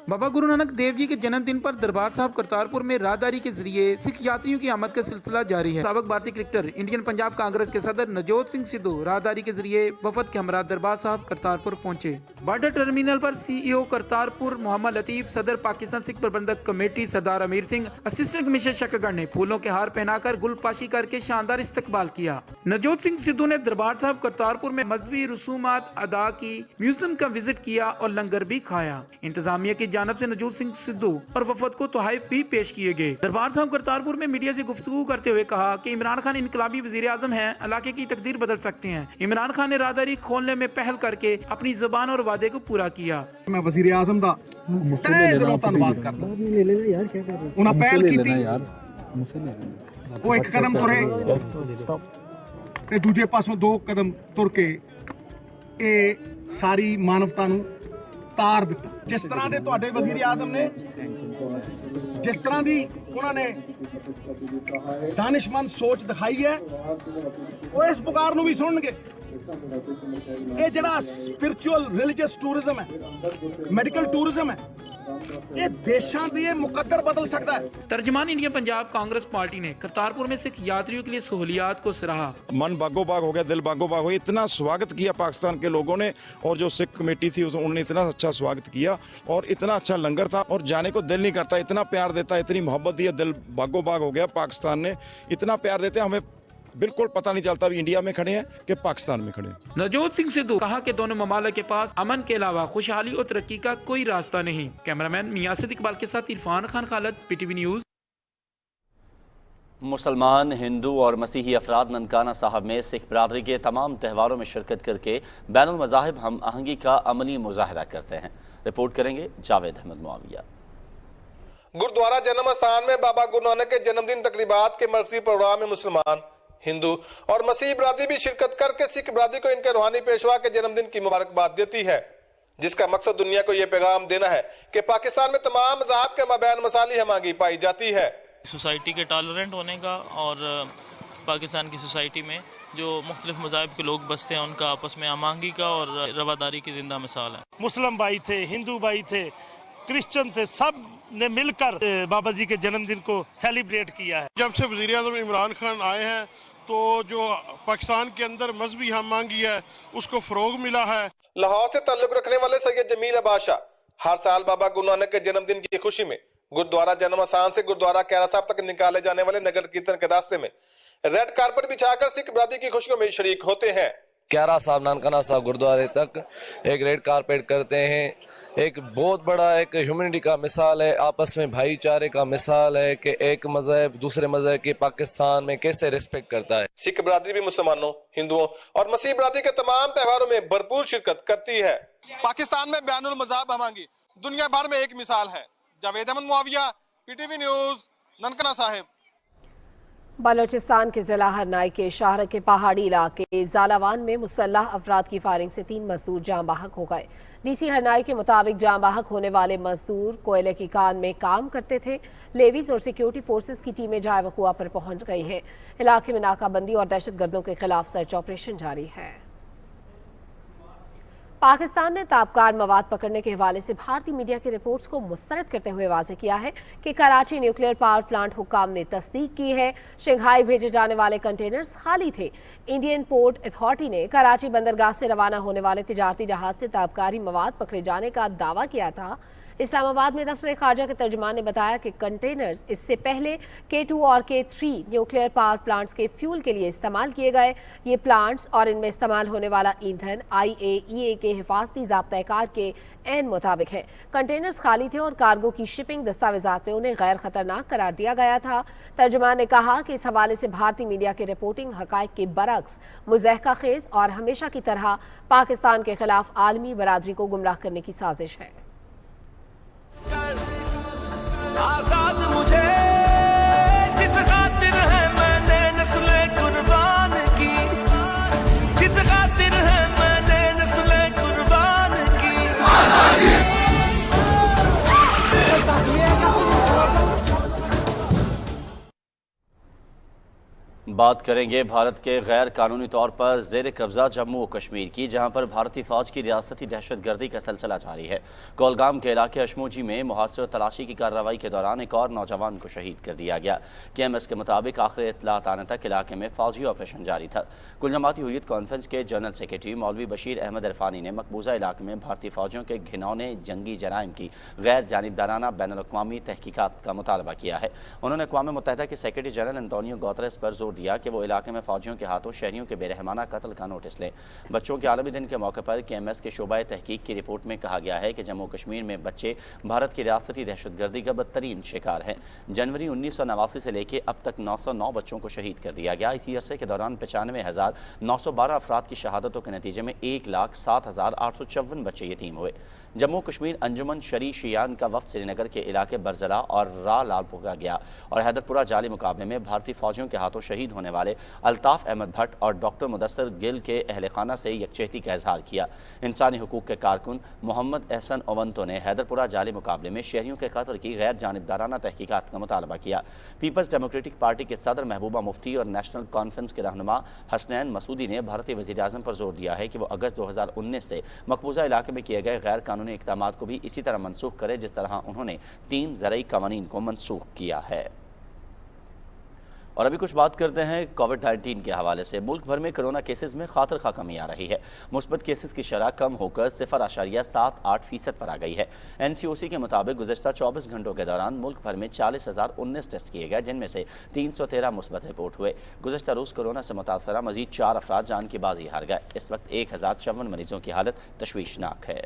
बाबा गुरु नानक देव जी के जन्मदिन पर दरबार साहब करतारपुर में राहदारी के जरिए सिख यात्रियों की आमद का सिलसिला जारी है। साबिक भारतीय क्रिकेटर इंडियन पंजाब कांग्रेस के सदर नवजोत सिंह सिद्धू राहदारी के जरिए वफद के हमरा दरबार साहब करतारपुर पहुंचे। बॉर्डर टर्मिनल पर CEO करतारपुर मोहम्मद लतीफ, सदर पाकिस्तान सिख प्रबंधक कमेटी सरदार अमीर सिंह, असिस्टेंट कमिश्नर शकरगढ़ ने फूलों के हार पहनाकर गुलपाशी करके शानदार इस्तकबाल किया। नवजोत सिंह सिद्धू ने दरबार साहब करतारपुर में मजहबी रसूमात अदा की, म्यूजियम का विजिट किया और लंगर भी खाया। इंतजामिया की जानब से नवजोत सिंह सिद्धू और वफद को तोहफे भी पेश किए गए। दरबार साहब करतारपुर में मीडिया से गुफ्तगू करते हुए कहा कि इमरान खान इनकलाबी वजीर आजम हैं, इलाके की तकदीर बदल सकते हैं। इमरान खान ने राहदारी खोलने में पहल करके अपनी जुबान और वादे को पूरा किया। मैं वजीर आजम दा तहे दिलों धन्नवाद करदा उन्हां पहल कीती वो एक कदम तुरे ते दूजे पासों दो कदम तुर के ਇਹ ਸਾਰੀ ਮਾਨਵਤਾ ਨੂੰ ਤਾਰ ਦਿੱਤਾ। ਜਿਸ ਤਰ੍ਹਾਂ ਦੇ ਤੁਹਾਡੇ ਵਜ਼ੀਰ ਆਜ਼ਮ ਨੇ ਜਿਸ ਤਰ੍ਹਾਂ ਦੀ ਉਹਨਾਂ ਨੇ ਦਾਨਿਸ਼ਮੰਦ ਸੋਚ ਦਿਖਾਈ ਹੈ ਉਹ ਇਸ ਪੁਕਾਰ ਨੂੰ ਵੀ ਸੁਣਨਗੇ। ਇਹ ਜਿਹੜਾ ਸਪਿਰਚੁਅਲ ਰਿਲੀਜੀਅਸ ਟੂਰਿਜ਼ਮ ਹੈ, ਮੈਡੀਕਲ ਟੂਰਿਜ਼ਮ ਹੈ, ये देशां दिए मुकद्दर बदल सकता है। तर्जमान इंडिया पंजाब कांग्रेस पार्टी ने करतारपुर में सिख यात्रियों के लिए सहूलियात को सराहा। मन बागो बाग हो गया, दिल बागो बाग हो गया। इतना स्वागत किया पाकिस्तान के लोगों ने और जो सिख कमेटी थी उन्होंने इतना अच्छा स्वागत किया और इतना अच्छा लंगर था और जाने को दिल नहीं करता। इतना प्यार देता, इतनी मोहब्बत दी, दिल बागो बाग हो गया। पाकिस्तान ने इतना प्यार देते, हमें बिल्कुल पता नहीं चलता अभी इंडिया में खड़े हैं कि पाकिस्तान में खड़े हैं। नवजोत सिंह सिद्धू कहा कि दोनों ममालिक के पास अमन के अलावा खुशहाली और तरक्की का कोई रास्ता नहीं। कैमरामैन मियासिद इकबाल के साथ इरफान खान खालद, PTV न्यूज। मुसलमान, हिंदू और मसीही अफराद ननकाना साहब में सिख बरादरी के तमाम त्योहारों में शिरकत करके बैनुल मज़ाहिब हम आहंगी का अमली मुजाहरा करते हैं। रिपोर्ट करेंगे जावेद अहमद मुआविया। गुरुद्वारा जन्म स्थान में बाबा गुरु नानक के जन्मदिन तकरीबात के मरकजी प्रोग्राम में मुसलमान, हिंदू और मसीही बरादरी भी शिरकत करके सिख बरादरी को इनके रूहानी पेशवा के जन्मदिन की मुबारकबाद देती है, जिसका मकसद दुनिया को यह पैगाम देना है कि पाकिस्तान में तमाम मज़हब के मबैन मसाली हमागी पाई जाती है। सोसाइटी के टॉलरेंट होने का और पाकिस्तान की सोसाइटी में जो मुख्तलिफ मज़ाहब के लोग बसते हैं उनका आपस में हमांगी का और रवादारी की जिंदा मिसाल है। मुस्लिम भाई थे, हिंदू भाई थे, क्रिश्चियन थे, सब ने मिलकर बाबा जी के जन्मदिन को सेलिब्रेट किया है। जब से वज़ीर आज़म इमरान खान आए हैं तो जो पाकिस्तान के अंदर मजहबी हमआहंगी है उसको फरोग मिला है। लाहौर से ताल्लुक रखने वाले सैयद जमील बादशाह हर साल बाबा गुरु नानक के जन्मदिन की खुशी में गुरुद्वारा जन्म स्थान से गुरुद्वारा कैरा साहब तक निकाले जाने वाले नगर कीर्तन के रास्ते में रेड कारपेट बिछाकर सिख बरादरी की खुशियों में शरीक होते हैं। कैरा साहब, नानकाना साहब गुरुद्वारे तक एक रेड कारपेट करते हैं। एक बहुत बड़ा एक ह्यूमैनिटी का मिसाल है, आपस में भाईचारे का मिसाल है कि एक मजहब दूसरे मजहब के पाकिस्तान में कैसे रिस्पेक्ट करता है। सिख बरादरी भी मुसलमानों, हिंदुओं और मसीह बरादरी के तमाम त्योहारों में भरपूर शिरकत करती है। पाकिस्तान में बैनुल मज़हब हमआहंगी दुनिया भर में एक मिसाल है। Javed Ahmed Muawiya, PTV news, Nankana Sahib. बलोचिस्तान के जिला हरनाई के शाहर के पहाड़ी इलाके जालावान में मुसल्लह अफराद की फायरिंग से 3 मजदूर जाँ बहक हो गए। DC हरनाई के मुताबिक जाँ बहक होने वाले मजदूर कोयले की कान में काम करते थे। लेवीज और सिक्योरिटी फोर्सेस की टीमें जाए वकुआ पर पहुंच गई हैं। इलाके में नाकाबंदी और दहशतगर्दों के खिलाफ सर्च ऑपरेशन जारी है। पाकिस्तान ने ताबकार मवाद पकड़ने के हवाले से भारतीय मीडिया की रिपोर्ट्स को मुस्तरद करते हुए वाज़ेह किया है कि कराची न्यूक्लियर पावर प्लांट हुक्काम ने तस्दीक की है शंघाई भेजे जाने वाले कंटेनर्स खाली थे। इंडियन पोर्ट अथॉरिटी ने कराची बंदरगाह से रवाना होने वाले तिजारती जहाज से ताबकारी मवाद पकड़े जाने का दावा किया था, اسلام آباد میں دفتر خارجہ کے ترجمان نے بتایا کہ کنٹینرز اس سے پہلے K2 اور K3 نیوکلیئر پاور پلانٹس کے فیول کے لیے استعمال کیے گئے۔ یہ پلانٹس اور ان میں استعمال ہونے والا ایندھن IAEA کے حفاظتی ضابطۂ کار کے عین مطابق ہے۔ کنٹینرز خالی تھے اور کارگو کی شپنگ دستاویزات میں انہیں غیر خطرناک قرار دیا گیا تھا۔ ترجمان نے کہا کہ اس حوالے سے بھارتی میڈیا کی رپورٹنگ حقائق کے برعکس مضحکہ خیز اور ہمیشہ کی طرح پاکستان کے خلاف عالمی برادری کو گمراہ کرنے کی سازش ہے۔ آزاد مجھے جس خاطر ہے میں نے نسل قربان کی، جس خاطر ہے میں نے نسل قربان کی۔ بات کریں گے بھارت کے غیر قانونی طور پر زیر قبضہ جموں و کشمیر کی، جہاں پر بھارتی فوج کی ریاستی دہشت گردی کا سلسلہ جاری ہے۔ کولگام کے علاقے اشموجی میں محاصرہ تلاشی کی کارروائی کے دوران ایک اور نوجوان کو شہید کر دیا گیا۔ KMS کے مطابق آخری اطلاعات آنے تک علاقے میں فوجی آپریشن جاری تھا۔ کل جماعتی ہوئیت کانفرنس کے جنرل سیکریٹری مولوی بشیر احمد عرفانی نے مقبوضہ علاقے میں بھارتی فوجیوں کے گھنونے جنگی جرائم کی غیر جانبدارانہ بین الاقوامی تحقیقات کا مطالبہ کیا ہے۔ انہوں نے اقوام متحدہ کے سیکریٹری جنرل انطونیو گوتریس پر زور دیا کہ وہ علاقے میں فوجیوں کے ہاتھوں شہریوں کے بے رحمانہ قتل کا نوٹس لیں۔ بچوں کے عالمی دن کے موقع پر KMS کے شعبہ تحقیق کی رپورٹ میں کہا گیا ہے کہ جموں کشمیر میں بچے بھارت کی ریاستی دہشت گردی کا بدترین شکار ہیں۔ جنوری 1989 سے لے کے اب تک 909 بچوں کو شہید کر دیا گیا۔ اسی عرصے کے دوران 95,912 افراد کی شہادتوں کے نتیجے میں 1,07,854 بچے یتیم ہوئے۔ جموں کشمیر انجمن شرعی شیعان کا وفد سری نگر کے علاقے برزلہ اور لال پورہ گیا اور حیدرپورہ جعلی مقابلے میں بھارتی فوجیوں کے ہاتھوں شہید ہونے والے الطاف احمد بھٹ اور ڈاکٹر مدثر گل کے اہل خانہ سے یکجہتی کا اظہار کیا۔ انسانی حقوق کے کارکن محمد احسن اونتو نے حیدرپورہ جعلی مقابلے میں شہریوں کے قتل کی غیر جانبدارانہ تحقیقات کا مطالبہ کیا۔ پیپلز ڈیموکریٹک پارٹی کے صدر محبوبہ مفتی اور نیشنل کانفرنس کے رہنما حسنین مسعودی نے بھارتی وزیر اعظم پر زور دیا ہے کہ وہ اگست 2019 سے مقبوضہ علاقے میں کیے گئے غیر قانونی اقدامات کو بھی اسی طرح منسوخ کرے جس طرح انہوں نے 3 زرعی قوانین کو منسوخ کیا ہے۔ اور ابھی کچھ بات کرتے ہیں کووڈ-19 کے حوالے سے۔ ملک بھر میں کرونا کیسز میں خاطر خواہ کمی آ رہی ہے۔ مثبت کیسز کی شرح کم ہو کر 0.78% پر آ گئی ہے۔ NCOC کے مطابق گزشتہ 24 گھنٹوں کے دوران ملک بھر میں 40,019 ٹیسٹ کیے گئے، جن میں سے 313 مثبت رپورٹ ہوئے۔ گزشتہ روز کورونا سے متاثرہ مزید 4 افراد جان کی بازی ہار گئے۔ اس وقت 1054 مریضوں کی حالت تشویشناک ہے۔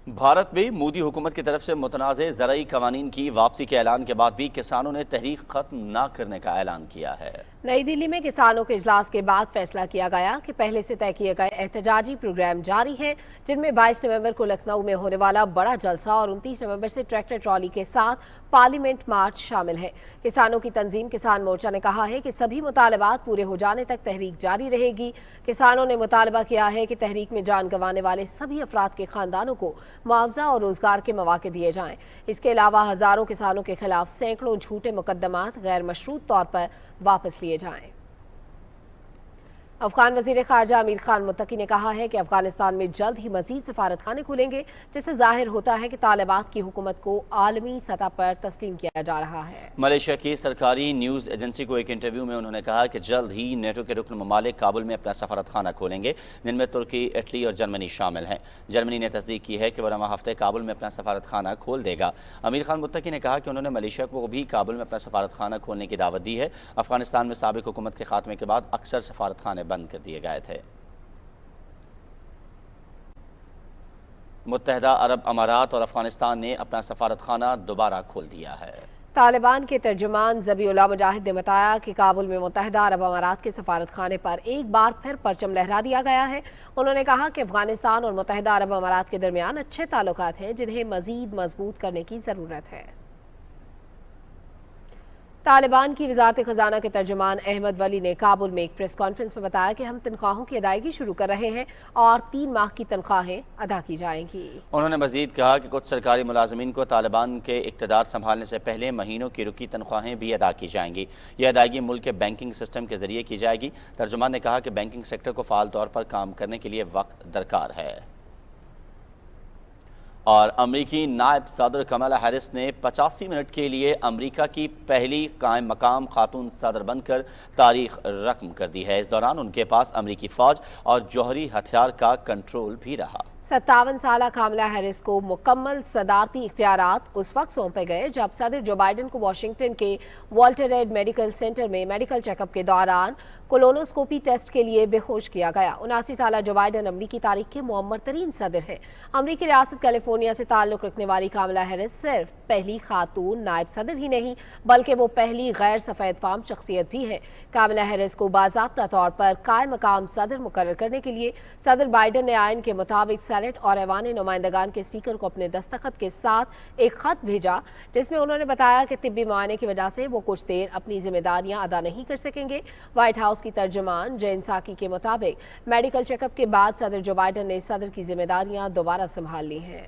بھارت میں مودی حکومت کی طرف سے متنازع زرعی قوانین کی واپسی کے اعلان کے بعد بھی کسانوں نے تحریک ختم نہ کرنے کا اعلان کیا ہے۔ نئی دلی میں کسانوں کے اجلاس کے بعد فیصلہ کیا گیا کہ پہلے سے طے کیے گئے احتجاجی پروگرام جاری ہیں، جن میں 22 نومبر کو لکھنؤ میں ہونے والا بڑا جلسہ اور 29 نومبر سے ٹریکٹر ٹرالی کے ساتھ پارلیمنٹ مارچ شامل ہے۔ کسانوں کی تنظیم کسان مورچہ نے کہا ہے کہ سبھی مطالبات پورے ہو جانے تک تحریک جاری رہے گی۔ کسانوں نے مطالبہ کیا ہے کہ تحریک میں جان گنوانے والے سبھی افراد کے خاندانوں کو معاوضہ اور روزگار کے مواقع دیے جائیں۔ اس کے علاوہ ہزاروں کسانوں کے خلاف سینکڑوں جھوٹے مقدمات غیر مشروط طور پر واپس لیے جائیں۔ افغان وزیر خارجہ امیر خان متقی نے کہا ہے کہ افغانستان میں جلد ہی مزید سفارت خانے کھلیں گے، جس سے ظاہر ہوتا ہے کہ طالبات کی حکومت کو عالمی سطح پر تسلیم کیا جا رہا ہے۔ ملیشیا کی سرکاری نیوز ایجنسی کو ایک انٹرویو میں انہوں نے کہا کہ جلد ہی نیٹو کے رکن ممالک کابل میں اپنا سفارت خانہ کھولیں گے، جن میں ترکی، اٹلی اور جرمنی شامل ہیں۔ جرمنی نے تصدیق کی ہے کہ وہ رواں ہفتے کابل میں اپنا سفارت خانہ کھول دے گا۔ امیر خان متقی نے کہا کہ انہوں نے ملیشیا کو بھی کابل میں اپنا سفارت خانہ کھولنے کی دعوت دی ہے۔ افغانستان میں سابق حکومت کے خاتمے کے بعد اکثر سفارت خانے بند کر دیے گئے تھے۔ متحدہ عرب امارات اور افغانستان نے اپنا سفارت خانہ دوبارہ کھول دیا ہے۔ طالبان کے ترجمان ذبیح اللہ مجاہد نے بتایا کہ کابل میں متحدہ عرب امارات کے سفارت خانے پر ایک بار پھر پرچم لہرا دیا گیا ہے۔ انہوں نے کہا کہ افغانستان اور متحدہ عرب امارات کے درمیان اچھے تعلقات ہیں، جنہیں مزید مضبوط کرنے کی ضرورت ہے۔ طالبان کی وزارت خزانہ کے ترجمان احمد ولی نے کابل میں ایک پریس کانفرنس میں بتایا کہ ہم تنخواہوں کی ادائیگی شروع کر رہے ہیں اور 3 ماہ کی تنخواہیں ادا کی جائیں گی۔ انہوں نے مزید کہا کہ کچھ سرکاری ملازمین کو طالبان کے اقتدار سنبھالنے سے پہلے مہینوں کی رکی تنخواہیں بھی ادا کی جائیں گی۔ یہ ادائیگی ملک کے بینکنگ سسٹم کے ذریعے کی جائے گی۔ ترجمان نے کہا کہ بینکنگ سیکٹر کو فعال طور پر کام کرنے کے لیے وقت درکار ہے۔ اور امریکی نائب صدر کمالا ہیرس نے 85 منٹ کے لیے امریکہ کی پہلی قائم مقام خاتون صدر بن کر تاریخ رقم کر دی ہے۔ اس دوران ان کے پاس امریکی فوج اور جوہری ہتھیار کا کنٹرول بھی رہا۔ 57 سالہ کاملا ہیرس کو مکمل صدارتی اختیارات اس وقت سونپے گئے جب صدر جو بائیڈن کو واشنگٹن کے والٹر ریڈ میڈیکل سینٹر میں میڈیکل چیک اپ کے دوران کولونوسکوپی ٹیسٹ کے لیے بے ہوش کیا گیا۔ 79 سالہ جو بائیڈن امریکی تاریخ کے معمر ترین صدر ہیں۔ امریکی ریاست کیلیفورنیا سے تعلق رکھنے والی کاملا ہیرس صرف پہلی خاتون نائب صدر ہی نہیں بلکہ وہ پہلی غیر سفید فام شخصیت بھی ہے۔ کاملا ہیرس کو باضابطہ طور پر قائم مقام صدر مقرر کرنے کے لیے صدر بائیڈن نے آئین کے مطابق سینٹ اور ایوان نمائندگان کے اسپیکر کو اپنے دستخط کے ساتھ ایک خط بھیجا جس میں انہوں نے بتایا کہ طبی معائنے کی وجہ سے وہ کچھ دیر اپنی ذمہ داریاں ادا نہیں کر سکیں گے۔ وائٹ ہاؤس کی ترجمان جین ساکی کے مطابق میڈیکل چیک اپ کے بعد صدر جو بائیڈن نے صدر کی ذمہ داریاں دوبارہ سنبھال لی ہیں۔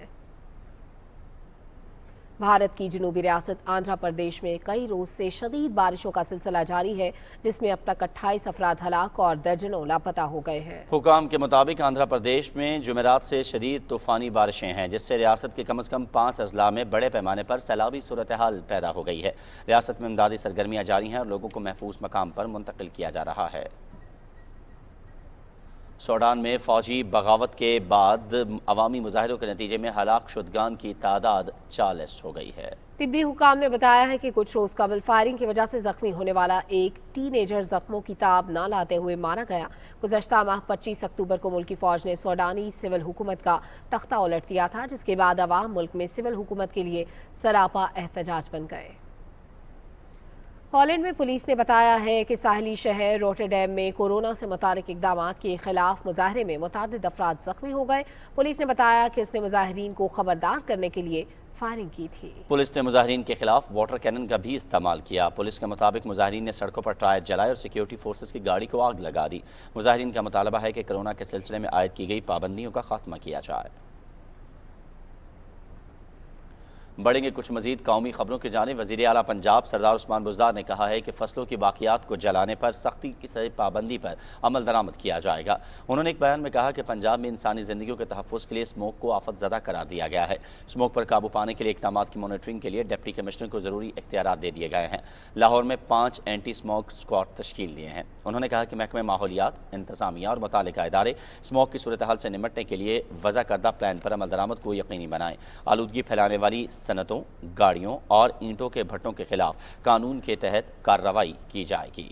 بھارت کی جنوبی ریاست آندھرا پردیش میں کئی روز سے شدید بارشوں کا سلسلہ جاری ہے جس میں اب تک 28 افراد ہلاک اور درجنوں لاپتہ ہو گئے ہیں۔ حکام کے مطابق آندھرا پردیش میں جمعرات سے شدید طوفانی بارشیں ہیں جس سے ریاست کے کم از کم 5 اضلاع میں بڑے پیمانے پر سیلابی صورتحال پیدا ہو گئی ہے۔ ریاست میں امدادی سرگرمیاں جاری ہیں اور لوگوں کو محفوظ مقام پر منتقل کیا جا رہا ہے۔ سوڈان میں فوجی بغاوت کے بعد عوامی مظاہروں کے نتیجے میں ہلاک شدگان کی تعداد 40 ہو گئی ہے۔ طبی حکام نے بتایا ہے کہ کچھ روز قبل فائرنگ کی وجہ سے زخمی ہونے والا ایک ٹین ایجر زخموں کی تاب نہ لاتے ہوئے مارا گیا۔ گزشتہ ماہ 25 اکتوبر کو ملکی فوج نے سوڈانی سول حکومت کا تختہ الٹ دیا تھا جس کے بعد عوام ملک میں سول حکومت کے لیے سراپا احتجاج بن گئے۔ ہالینڈ میں پولیس نے بتایا ہے کہ ساحلی شہر روٹرڈیم میں کورونا سے متعلق اقدامات کے خلاف مظاہرے میں متعدد افراد زخمی ہو گئے۔ پولیس نے بتایا کہ اس نے مظاہرین کو خبردار کرنے کے لیے فائرنگ کی تھی۔ پولیس نے مظاہرین کے خلاف واٹر کینن کا بھی استعمال کیا۔ پولیس کے مطابق مظاہرین نے سڑکوں پر ٹائر جلائے اور سیکیورٹی فورسز کی گاڑی کو آگ لگا دی۔ مظاہرین کا مطالبہ ہے کہ کورونا کے سلسلے میں عائد کی گئی پابندیوں کا خاتمہ کیا جائے۔ بڑھیں گے کچھ مزید قومی خبروں کی جانب۔ وزیر اعلیٰ پنجاب سردار عثمان بزدار نے کہا ہے کہ فصلوں کی باقیات کو جلانے پر سختی سے پابندی پر عمل درآمد کیا جائے گا۔ انہوں نے ایک بیان میں کہا کہ پنجاب میں انسانی زندگیوں کے تحفظ کے لیے اسموک کو آفت زدہ قرار دیا گیا ہے۔ اسموک پر قابو پانے کے لیے اقدامات کی مانیٹرنگ کے لیے ڈپٹی کمشنر کو ضروری اختیارات دے دیے گئے ہیں۔ لاہور میں 5 اینٹی اسموک اسکواڈ تشکیل دیے ہیں۔ انہوں نے کہا کہ محکمہ ماحولیات، انتظامیہ اور متعلقہ ادارے اسموک کی صورتحال سے نمٹنے کے لیے وضع کردہ پلان پر عمل درآمد کو یقینی بنائیں۔ آلودگی پھیلانے والی صنعتوں، گاڑیوں اور اینٹوں کے بھٹوں کے خلاف قانون کے تحت کارروائی کی جائے گی۔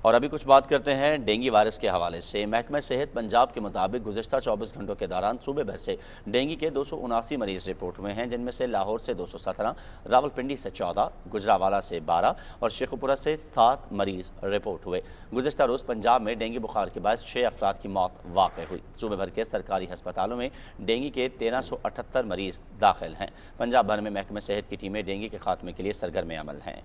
اور ابھی کچھ بات کرتے ہیں ڈینگی وائرس کے حوالے سے۔ محکمہ صحت پنجاب کے مطابق گزشتہ 24 گھنٹوں کے دوران صوبے بھر سے ڈینگی کے 279 مریض رپورٹ ہوئے ہیں جن میں سے لاہور سے 217، راولپنڈی سے 14، گجرانوالہ سے 12 اور شیخو پورہ سے 7 مریض رپورٹ ہوئے۔ گزشتہ روز پنجاب میں ڈینگی بخار کے باعث 6 افراد کی موت واقع ہوئی۔ صوبے بھر کے سرکاری ہسپتالوں میں ڈینگی کے 1378 مریض داخل ہیں۔ پنجاب بھر میں محکمہ صحت کی ٹیمیں ڈینگی کے خاتمے کے لیے سرگرم عمل ہیں۔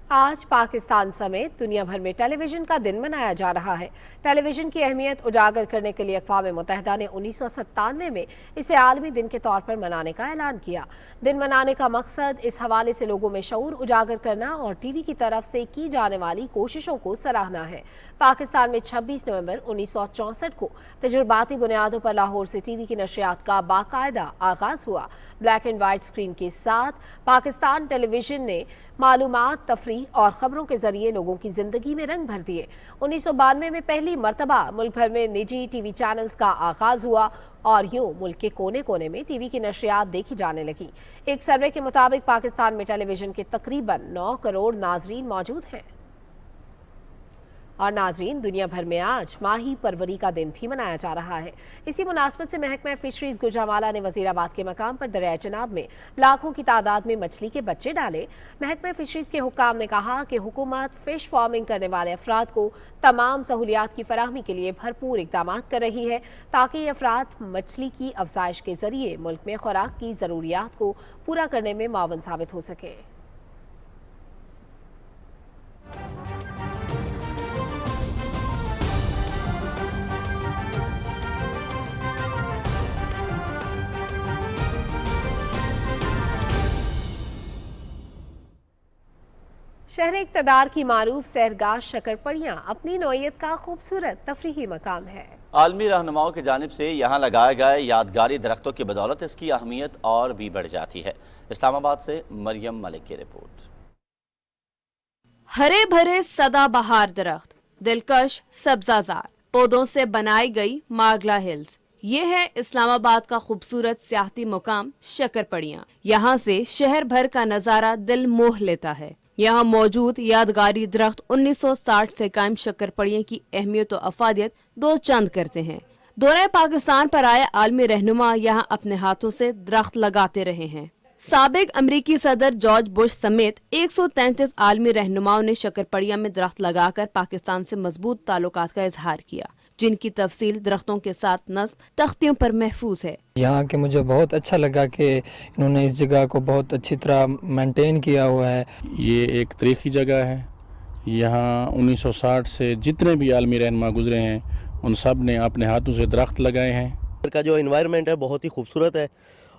آج پاکستان سمیت دنیا بھر میں ٹیلی ویژن کا دن منایا جا رہا ہے۔ ٹیلی ویژن کی اہمیت اجاگر کرنے کے لیے اقوام متحدہ نے 1997 میں اسے عالمی دن کے طور پر منانے کا اعلان کیا۔ دن منانے کا مقصد اس حوالے سے لوگوں میں شعور اجاگر کرنا اور ٹی وی کی طرف سے کی جانے والی کوششوں کو سراہنا ہے۔ پاکستان میں 26 نومبر 1964 کو تجرباتی بنیادوں پر لاہور سے ٹی وی کی نشریات کا باقاعدہ آغاز ہوا۔ بلیک اینڈ وائٹ اسکرین کے ساتھ پاکستان ٹیلی ویژن نے معلومات، تفریح اور خبروں کے ذریعے لوگوں کی زندگی میں رنگ بھر دیے۔ 1992 میں پہلی مرتبہ ملک بھر میں نجی ٹی وی چینلز کا آغاز ہوا اور یوں ملک کے کونے کونے میں ٹی وی کی نشریات دیکھی جانے لگی۔ ایک سروے کے مطابق پاکستان میں ٹیلی ویژن کے تقریباً 9 کروڑ ناظرین موجود ہیں۔ اور ناظرین، دنیا بھر میں آج ماہی پروری کا دن بھی منایا جا رہا ہے۔ اسی مناسبت سے محکمہ فشریز گجرانوالہ نے وزیر آباد کے مقام پر دریائے چناب میں لاکھوں کی تعداد میں مچھلی کے بچے ڈالے۔ محکمہ فشریز کے حکام نے کہا کہ حکومت فش فارمنگ کرنے والے افراد کو تمام سہولیات کی فراہمی کے لیے بھرپور اقدامات کر رہی ہے تاکہ یہ افراد مچھلی کی افزائش کے ذریعے ملک میں خوراک کی ضروریات کو پورا کرنے میں معاون ثابت ہو سکے۔ शहर इक़्तिदार की मारूफ सैरगाह शक्करपड़ियाँ अपनी नौइयत का खूबसूरत तफरीही मकाम है। आलमी रहनुमाओं की जानिब से यहाँ लगाए गए यादगारी दरख्तों की बदौलत इसकी अहमियत और भी बढ़ जाती है। इस्लामाबाद से मरियम मलिक की रिपोर्ट। हरे भरे सदाबहार दरख्त, दिलकश सब्जाजार पौधों से बनाई गई मागला हिल्स, ये है इस्लामाबाद का खूबसूरत सियाहती मुकाम शक्करपड़ियाँ। यहाँ से शहर भर का नज़ारा दिल मोह लेता है। यहाँ मौजूद यादगारी दरख्त 1960 से कायम शक्करपड़ियाँ की अहमियत और अफादियत दो चंद करते हैं। दौरे पाकिस्तान पर आए आलमी रहनुमा यहाँ अपने हाथों से दरख्त लगाते रहे हैं। साबिक अमरीकी सदर जॉर्ज बुश समेत 133 आलमी रहनुमाओं ने शक्करपड़ियाँ में दरख्त लगाकर पाकिस्तान से मजबूत ताल्लुकात का इजहार किया, जिनकी तफसील दरख्तों के साथ नस्ब तख्तियों पर महफूज है। यहाँ के मुझे बहुत अच्छा लगा कि इन्होंने इस जगह को बहुत अच्छी तरह मेंटेन किया हुआ है। ये एक तारीखी जगह है। यहाँ 1960 से जितने भी आलमी रहनुमा गुजरे हैं उन सब ने अपने हाथों से दरख्त लगाए हैं। का जो एनवायरनमेंट है बहुत ही खूबसूरत है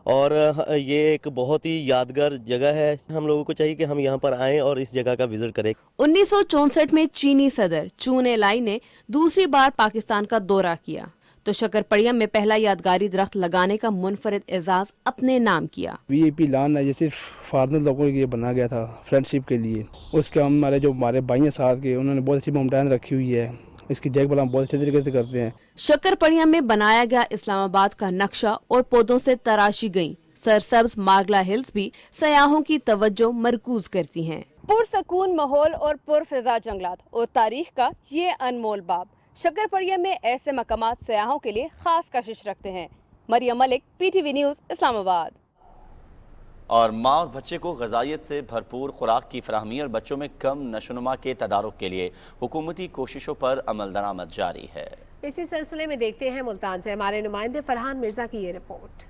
और ये एक बहुत ही यादगार जगह है। हम लोगों को चाहिए कि हम यहाँ पर आएं और इस जगह का विजिट करें। 1964 में चीनी सदर चू एन-लाई ने दूसरी बार पाकिस्तान का दौरा किया तो शक्करपड़ियाँ में पहला यादगारी दरख्त लगाने का मुनफरिद एजाज अपने नाम किया। वीआईपी लॉन है, ये सिर्फ फॉरनर लोगों के लिए बना गया था फ्रेंडशिप के लिए। उसके हमारे भाई हैं साथ के, उन्होंने बहुत अच्छी मोमटान रखी हुई है। इसकी देखभाल हम बहुत अच्छे तरीके से करते हैं। शक्करपड़ियाँ में बनाया गया इस्लामाबाद का नक्शा और पौधों से तराशी गई सरसब्ज मागला हिल्स भी सयाहों की तवज्जो मरकूज करती हैं। पुरसकून माहौल और पुरफिजा जंगलात और तारीख का ये अनमोल बाब शक्करपड़ियाँ में ऐसे मकामात सयाहों के लिए खास कशिश रखते हैं। Mariam Malik, PTV news, Islamabad. और माँ और बच्चे को ग़िज़ाइयत से भरपूर खुराक की फराहमी और बच्चों में कम नशोनुमा के तदारुक के लिए हुकूमती कोशिशों पर अमल दरामद जारी है। इसी सिलसिले में देखते हैं मुल्तान से हमारे नुमाइंदे फरहान मिर्जा की ये रिपोर्ट।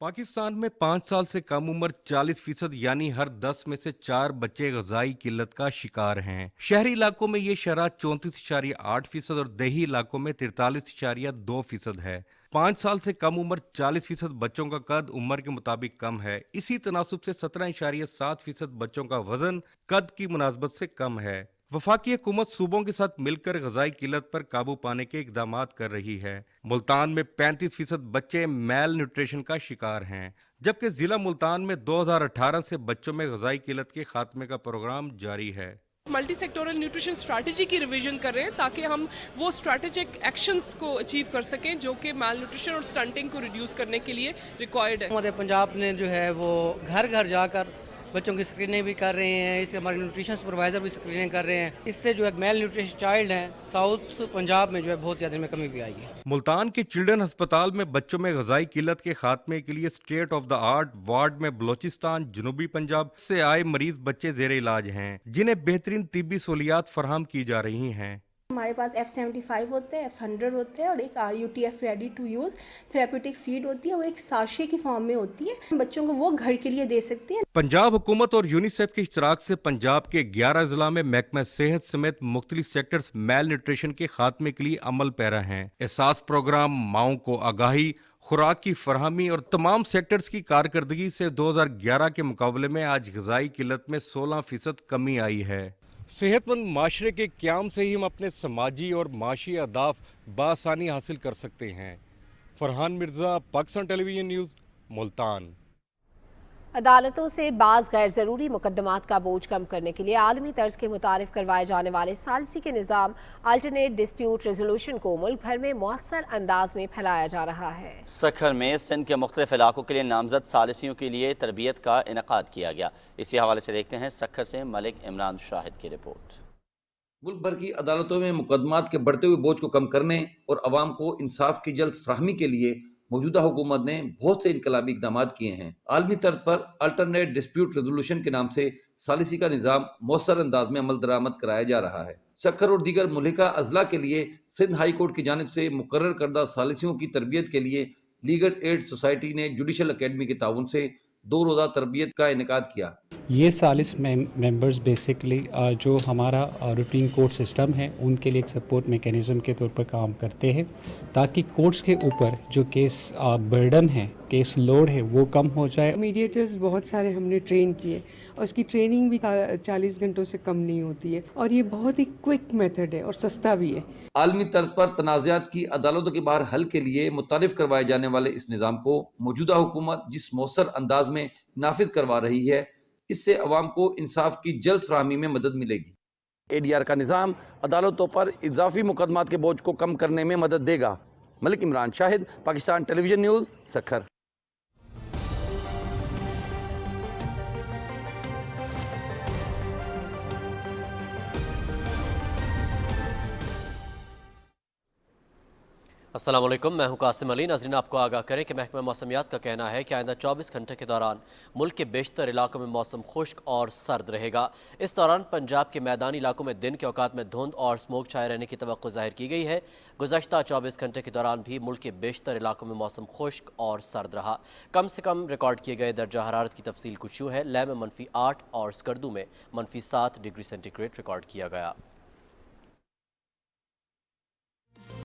पाकिस्तान में 5 साल से कम उम्र 40% यानी हर 10 में से 4 बच्चे ग़िज़ाई किल्लत का शिकार हैं। शहरी इलाकों में ये शरह 34.8% और देही इलाकों में 43.2% है। 5 साल से कम उम्र 40% बच्चों का कद उम्र के मुताबिक कम है। इसी तनासुब से 17.7% बच्चों का वजन कद की मुनासबत से कम है। वफाकी हुकूमत सूबों के साथ मिलकर ग़िज़ाई किल्लत पर काबू पाने के इक़दामात कर रही है। मुल्तान में 35% बच्चे मैल न्यूट्रिशन का शिकार हैं, जबकि ज़िला मुल्तान में 2018 से बच्चों में ग़िज़ाई किल्लत के खात्मे का प्रोग्राम जारी है। मल्टी सेक्टोरल न्यूट्रिशन स्ट्रैटेजी की रिवीजन कर रहे हैं ताकि हम वो स्ट्रैटेजिक एक्शंस को अचीव कर सकें जो कि माल न्यूट्रिशन और स्टंटिंग को रिड्यूस करने के लिए रिक्वायर्ड है। हमारे पंजाब ने जो है वो घर घर जाकर बच्चों की स्क्रीनिंग भी कर रहे हैं। इससे हमारे न्यूट्रिशन सुपरवाइज़र भी स्क्रीनिंग कर रहे हैं। इससे जो है मेल न्यूट्रिशन चाइल्ड हैं साउथ पंजाब में जो है बहुत ज़्यादा में कमी भी आई है। मुल्तान के चिल्ड्रन अस्पताल में बच्चों में ग़िज़ाई किल्लत के खात्मे के लिए state of the art ward में बलोचिस्तान, जनूबी पंजाब से आए मरीज बच्चे ज़ेरे इलाज हैं, जिन्हें बेहतरीन तिब्बी सहूलियात फराहम की जा रही हैं। हमारे पास F75 होते हैं, F100 होते हैं और एक RUTF ready to use therapeutic feed होती है। वो एक साशे की फॉर्म में होती है, बच्चों को वो घर के लिए दे सकते हैं। पंजाब हुकूमत और यूनिसेफ के इश्तराक से पंजाब के 11 जिला में महकमा सेहत समेत मुख्तलिफ सेक्टर्स मेल न्यूट्रिशन के खात्मे के लिए अमल पैरा हैं। एहसास प्रोग्राम माओं को आगाही, खुराक की फरहमी और तमाम सेक्टर्स की कारकर्दगी से 2011 के मुकाबले में आज ग़िज़ाई किल्लत में 16% कमी आई है। सेहतमंद माशरे के क़याम से ही हम अपने समाजी और माशी अहदाफ बआसानी हासिल कर सकते हैं। Farhan Mirza, Pakistan television news, Multan. अदालतों से बाज़ गैर ज़रूरी मुकदमात का बोझ कम करने के लिए आलमी तर्ज के मुतारिफ करवाए जाने वाले सालिसी के निज़ाम अल्टरनेट डिस्प्यूट रेजोल्यूशन को मुल्क भर में मौसर अंदाज में फैलाया जा रहा है। सखर में सिंध के मुख्तलिफ इलाकों के लिए नामजद सालिसियों के लिए तरबियत का इनेकाद किया गया। इसी हवाले से देखते हैं सखर से मलिक इमरान शाहिद की रिपोर्ट। मुल्क भर की अदालतों में मुकदमात के बढ़ते हुए बोझ को कम करने और अवाम को इंसाफ की जल्द फ्राहमी के लिए मौजूदा हुकूमत ने बहुत से इनकलाबी इक़दाम किए हैं। आलमी तर्ज पर अल्टरनेट डिस्प्यूट रेजोल्यूशन के नाम से सालिसी का निज़ाम मौसर अंदाज में अमल दरामद कराया जा रहा है। सखर और दीगर मुल्हिका अजला के लिए सिंध हाई कोर्ट की जानिब से मुकर्रर करदा सालिसियों की तरबियत के लिए लीगल एड सोसाइटी ने जुडिशल अकेडमी के ताउन से 2 रोज़ा तरबियत का इनेकाद किया। ये 40 मेंबर्स बेसिकली जो हमारा रूटीन कोर्ट सिस्टम है उनके लिए एक सपोर्ट मैकेनिज़्म के तौर पर काम करते हैं, ताकि कोर्ट्स के ऊपर जो केस बर्डन है, केस लोड है, वो कम हो जाए। मीडिएटर्स बहुत सारे हमने ट्रेन किए और उसकी ट्रेनिंग भी 40 घंटों से कम नहीं होती है, और ये बहुत ही क्विक मेथड है और सस्ता भी है। आलमी तर्ज पर तनाज़ात की अदालतों के बाहर हल के लिए मुतारिफ करवाए जाने वाले इस निज़ाम को मौजूदा हुकूमत जिस मौसर अंदाज में नाफिज करवा रही है, इससे अवाम को इंसाफ की जल्द फराहमी में मदद मिलेगी। ADR का निज़ाम अदालतों पर इजाफी मुकदमात के बोझ को कम करने में मदद देगा। Malik Imran Shahid, Pakistan television news, Sukkur. अस्सलाम वालेकुम, मैं हूं कासिम अली। नाज़रीन, आपको आगाह करें कि महकमा मौसमियात का कहना है कि आइंदा 24 घंटे के दौरान मुल्क के बेशतर इलाकों में मौसम खुश्क और सर्द रहेगा। इस दौरान पंजाब के मैदानी इलाकों में दिन के औकात में धुंध और स्मोक छाए रहने की तवक्को जाहिर की गई है। गुज़श्ता 24 घंटे के दौरान भी मुल्क के बेशतर इलाकों में मौसम खुश्क और सर्द रहा। कम से कम रिकॉर्ड किए गए दर्जा हरारत की तफसील कुछ यूँ है। लेह में -8 और स्कर्दू में -7 डिग्री सेंटीग्रेड रिकॉर्ड किया गया।